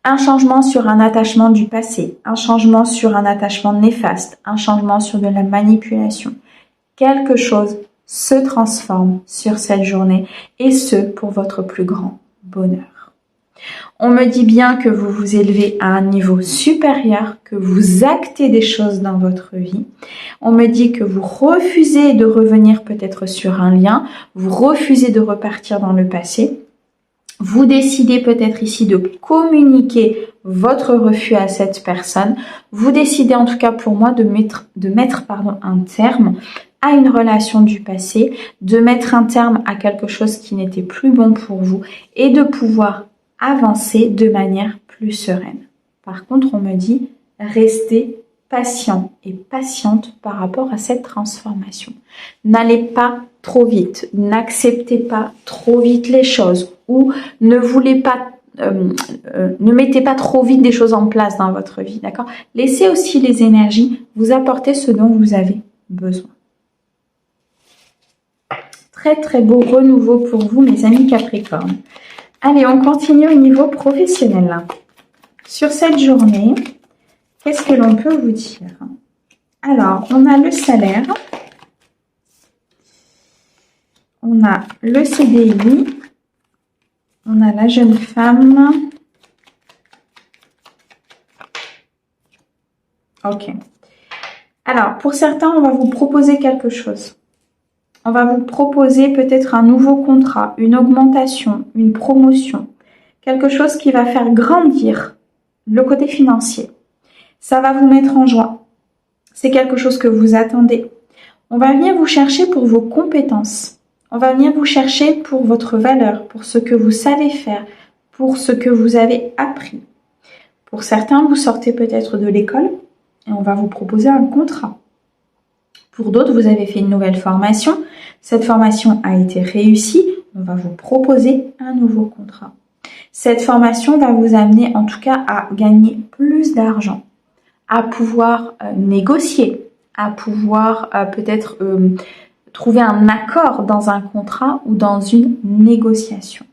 Un changement sur un attachement du passé, un changement sur un attachement néfaste, un changement sur de la manipulation. Quelque chose se transforme sur cette journée et ce pour votre plus grand bonheur. On me dit bien que vous vous élevez à un niveau supérieur, que vous actez des choses dans votre vie. On me dit que vous refusez de revenir peut-être sur un lien, vous refusez de repartir dans le passé. Vous décidez peut-être ici de communiquer votre refus à cette personne. Vous décidez en tout cas pour moi de mettre un terme à une relation du passé, de mettre un terme à quelque chose qui n'était plus bon pour vous et de pouvoir avancer de manière plus sereine. Par contre, on me dit restez patient et patiente par rapport à cette transformation. N'allez pas trop vite, n'acceptez pas trop vite les choses ou ne mettez pas trop vite des choses en place dans votre vie, d'accord? Laissez aussi les énergies vous apporter ce dont vous avez besoin. Très très beau renouveau pour vous, mes amis Capricorne. Allez, on continue au niveau professionnel. Sur cette journée, qu'est-ce que l'on peut vous dire? Alors, on a le salaire, on a le CDI, on a la jeune femme. Ok. Alors, pour certains, on va vous proposer quelque chose. On va vous proposer peut-être un nouveau contrat, une augmentation, une promotion, quelque chose qui va faire grandir le côté financier. Ça va vous mettre en joie. C'est quelque chose que vous attendez. On va venir vous chercher pour vos compétences. On va venir vous chercher pour votre valeur, pour ce que vous savez faire, pour ce que vous avez appris. Pour certains, vous sortez peut-être de l'école et on va vous proposer un contrat. Pour d'autres, vous avez fait une nouvelle formation. Cette formation a été réussie. On va vous proposer un nouveau contrat. Cette formation va vous amener en tout cas à gagner plus d'argent, à pouvoir négocier, à pouvoir peut-être trouver un accord dans un contrat ou dans une négociation.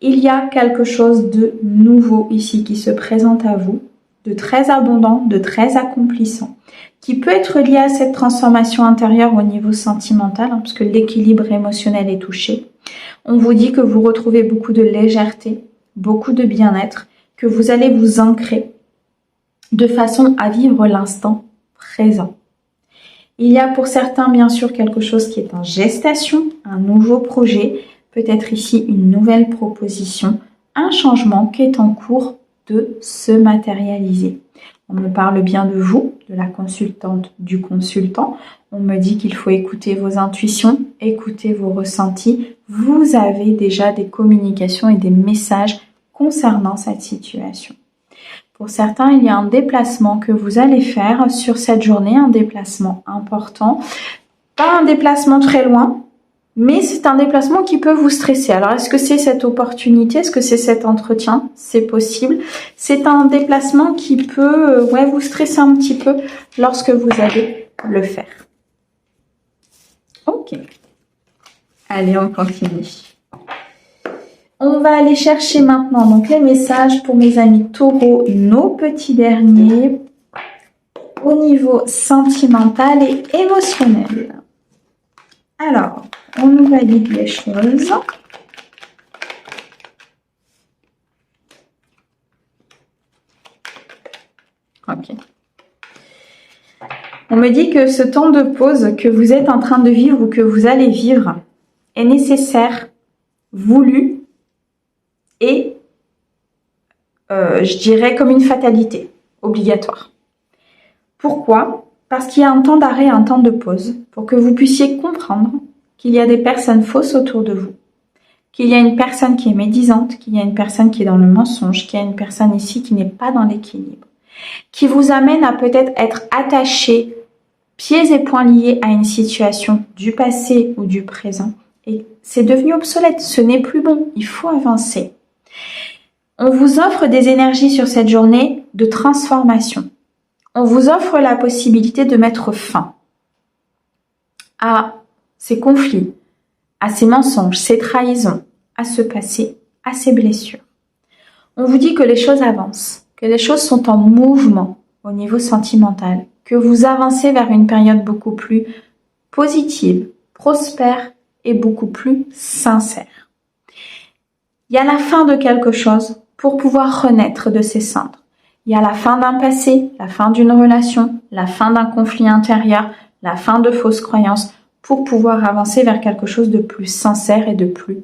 Il y a quelque chose de nouveau ici qui se présente à vous, de très abondant, de très accomplissant, qui peut être lié à cette transformation intérieure au niveau sentimental, parce que l'équilibre émotionnel est touché. On vous dit que vous retrouvez beaucoup de légèreté, beaucoup de bien-être, que vous allez vous ancrer de façon à vivre l'instant présent. Il y a pour certains, bien sûr, quelque chose qui est en gestation, un nouveau projet, peut-être ici une nouvelle proposition, un changement qui est en cours de se matérialiser. On me parle bien de vous, de la consultante, du consultant. On me dit qu'il faut écouter vos intuitions, écouter vos ressentis. Vous avez déjà des communications et des messages concernant cette situation. Pour certains, il y a un déplacement que vous allez faire sur cette journée, un déplacement important. Pas un déplacement très loin, mais c'est un déplacement qui peut vous stresser. Alors, est-ce que c'est cette opportunité? Est-ce que c'est cet entretien? C'est possible. C'est un déplacement qui peut vous stresser un petit peu lorsque vous allez le faire. Ok. Allez, on continue. On va aller chercher maintenant donc les messages pour mes amis taureaux, nos petits derniers, au niveau sentimental et émotionnel. Alors, on nous valide les choses. Ok. On me dit que ce temps de pause que vous êtes en train de vivre ou que vous allez vivre est nécessaire, voulu et, je dirais, comme une fatalité, obligatoire. Pourquoi ? Parce qu'il y a un temps d'arrêt, un temps de pause, pour que vous puissiez comprendre qu'il y a des personnes fausses autour de vous, qu'il y a une personne qui est médisante, qu'il y a une personne qui est dans le mensonge, qu'il y a une personne ici qui n'est pas dans l'équilibre, qui vous amène à peut-être être attaché, pieds et poings liés à une situation du passé ou du présent. Et c'est devenu obsolète, ce n'est plus bon, il faut avancer. On vous offre des énergies sur cette journée de transformation. On vous offre la possibilité de mettre fin à ces conflits, à ces mensonges, ces trahisons, à ce passé, à ces blessures. On vous dit que les choses avancent, que les choses sont en mouvement au niveau sentimental, que vous avancez vers une période beaucoup plus positive, prospère et beaucoup plus sincère. Il y a la fin de quelque chose pour pouvoir renaître de ses cendres. Il y a la fin d'un passé, la fin d'une relation, la fin d'un conflit intérieur, la fin de fausses croyances pour pouvoir avancer vers quelque chose de plus sincère et de plus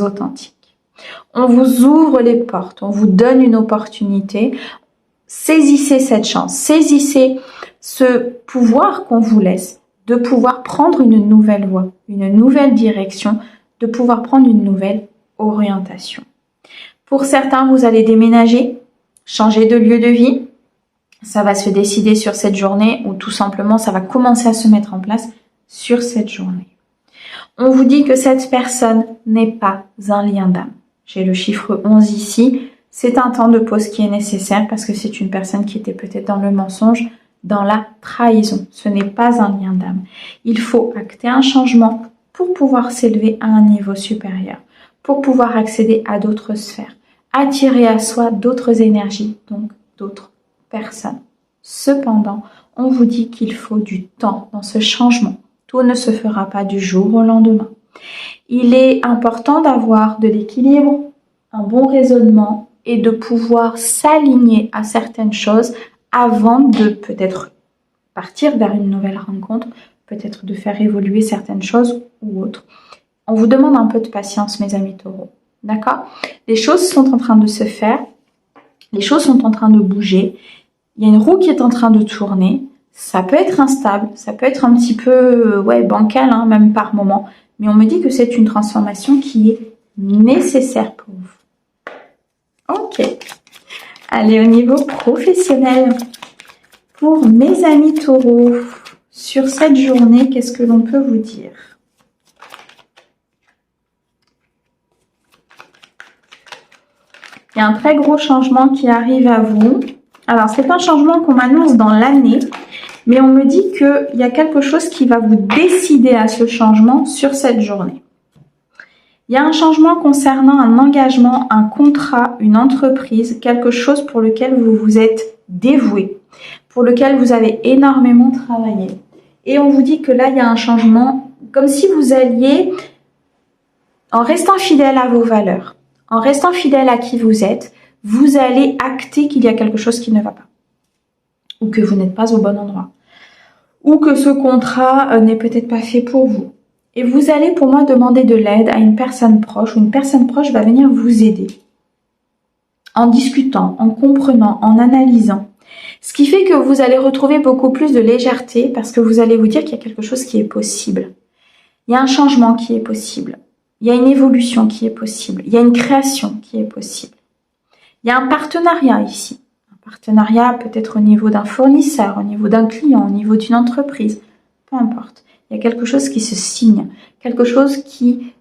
authentique. On vous ouvre les portes, on vous donne une opportunité. Saisissez cette chance, saisissez ce pouvoir qu'on vous laisse de pouvoir prendre une nouvelle voie, une nouvelle direction, de pouvoir prendre une nouvelle orientation. Pour certains, vous allez déménager, changer de lieu de vie. Ça va se décider sur cette journée ou tout simplement ça va commencer à se mettre en place sur cette journée. On vous dit que cette personne n'est pas un lien d'âme. J'ai le chiffre 11 ici. C'est un temps de pause qui est nécessaire parce que c'est une personne qui était peut-être dans le mensonge, dans la trahison. Ce n'est pas un lien d'âme. Il faut acter un changement pour pouvoir s'élever à un niveau supérieur, pour pouvoir accéder à d'autres sphères, attirer à soi d'autres énergies, donc d'autres personnes. Cependant, on vous dit qu'il faut du temps dans ce changement. Tout ne se fera pas du jour au lendemain. Il est important d'avoir de l'équilibre, un bon raisonnement et de pouvoir s'aligner à certaines choses avant de peut-être partir vers une nouvelle rencontre, peut-être de faire évoluer certaines choses ou autres. On vous demande un peu de patience, mes amis taureaux. D'accord? Les choses sont en train de se faire, les choses sont en train de bouger, il y a une roue qui est en train de tourner, ça peut être instable, ça peut être un petit peu bancal, même par moment, mais on me dit que c'est une transformation qui est nécessaire pour vous. Ok. Allez, au niveau professionnel, pour mes amis taureaux, sur cette journée, qu'est-ce que l'on peut vous dire? Il y a un très gros changement qui arrive à vous. Alors, c'est un changement qu'on m'annonce dans l'année, mais on me dit qu'il y a quelque chose qui va vous décider à ce changement sur cette journée. Il y a un changement concernant un engagement, un contrat, une entreprise, quelque chose pour lequel vous vous êtes dévoué, pour lequel vous avez énormément travaillé. Et on vous dit que là, il y a un changement, comme si vous alliez, en restant fidèle à vos valeurs, en restant fidèle à qui vous êtes, vous allez acter qu'il y a quelque chose qui ne va pas. Ou que vous n'êtes pas au bon endroit. Ou que ce contrat n'est peut-être pas fait pour vous. Et vous allez pour moi demander de l'aide à une personne proche, ou une personne proche va venir vous aider. En discutant, en comprenant, en analysant. Ce qui fait que vous allez retrouver beaucoup plus de légèreté parce que vous allez vous dire qu'il y a quelque chose qui est possible. Il y a un changement qui est possible. Il y a une évolution qui est possible. Il y a une création qui est possible. Il y a un partenariat ici. Un partenariat peut-être au niveau d'un fournisseur, au niveau d'un client, au niveau d'une entreprise. Peu importe. Il y a quelque chose qui se signe. Quelque chose qui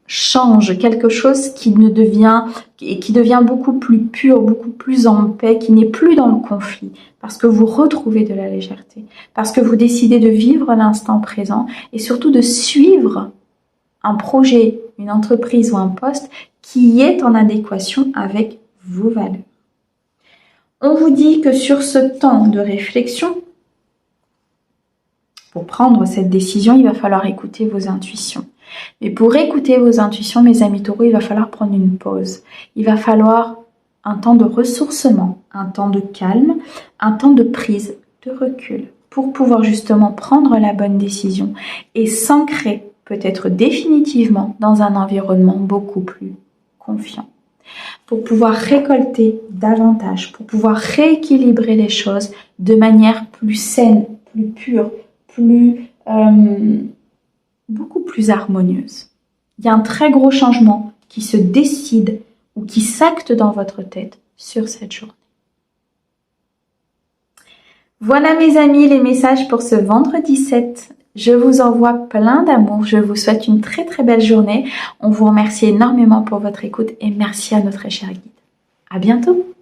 change. Quelque chose qui devient beaucoup plus pur, beaucoup plus en paix, qui n'est plus dans le conflit. Parce que vous retrouvez de la légèreté. Parce que vous décidez de vivre l'instant présent et surtout de suivre un projet, une entreprise ou un poste qui est en adéquation avec vos valeurs. On vous dit que sur ce temps de réflexion, pour prendre cette décision, il va falloir écouter vos intuitions. Mais pour écouter vos intuitions, mes amis taureaux, il va falloir prendre une pause. Il va falloir un temps de ressourcement, un temps de calme, un temps de prise, de recul, pour pouvoir justement prendre la bonne décision et s'ancrer peut-être définitivement dans un environnement beaucoup plus confiant. pour pouvoir récolter davantage, pour pouvoir rééquilibrer les choses de manière plus saine, plus pure, beaucoup plus harmonieuse. Il y a un très gros changement qui se décide ou qui s'acte dans votre tête sur cette journée. Voilà mes amis les messages pour ce vendredi 7. Je vous envoie plein d'amour, je vous souhaite une très très belle journée. On vous remercie énormément pour votre écoute et merci à notre cher guide. À bientôt.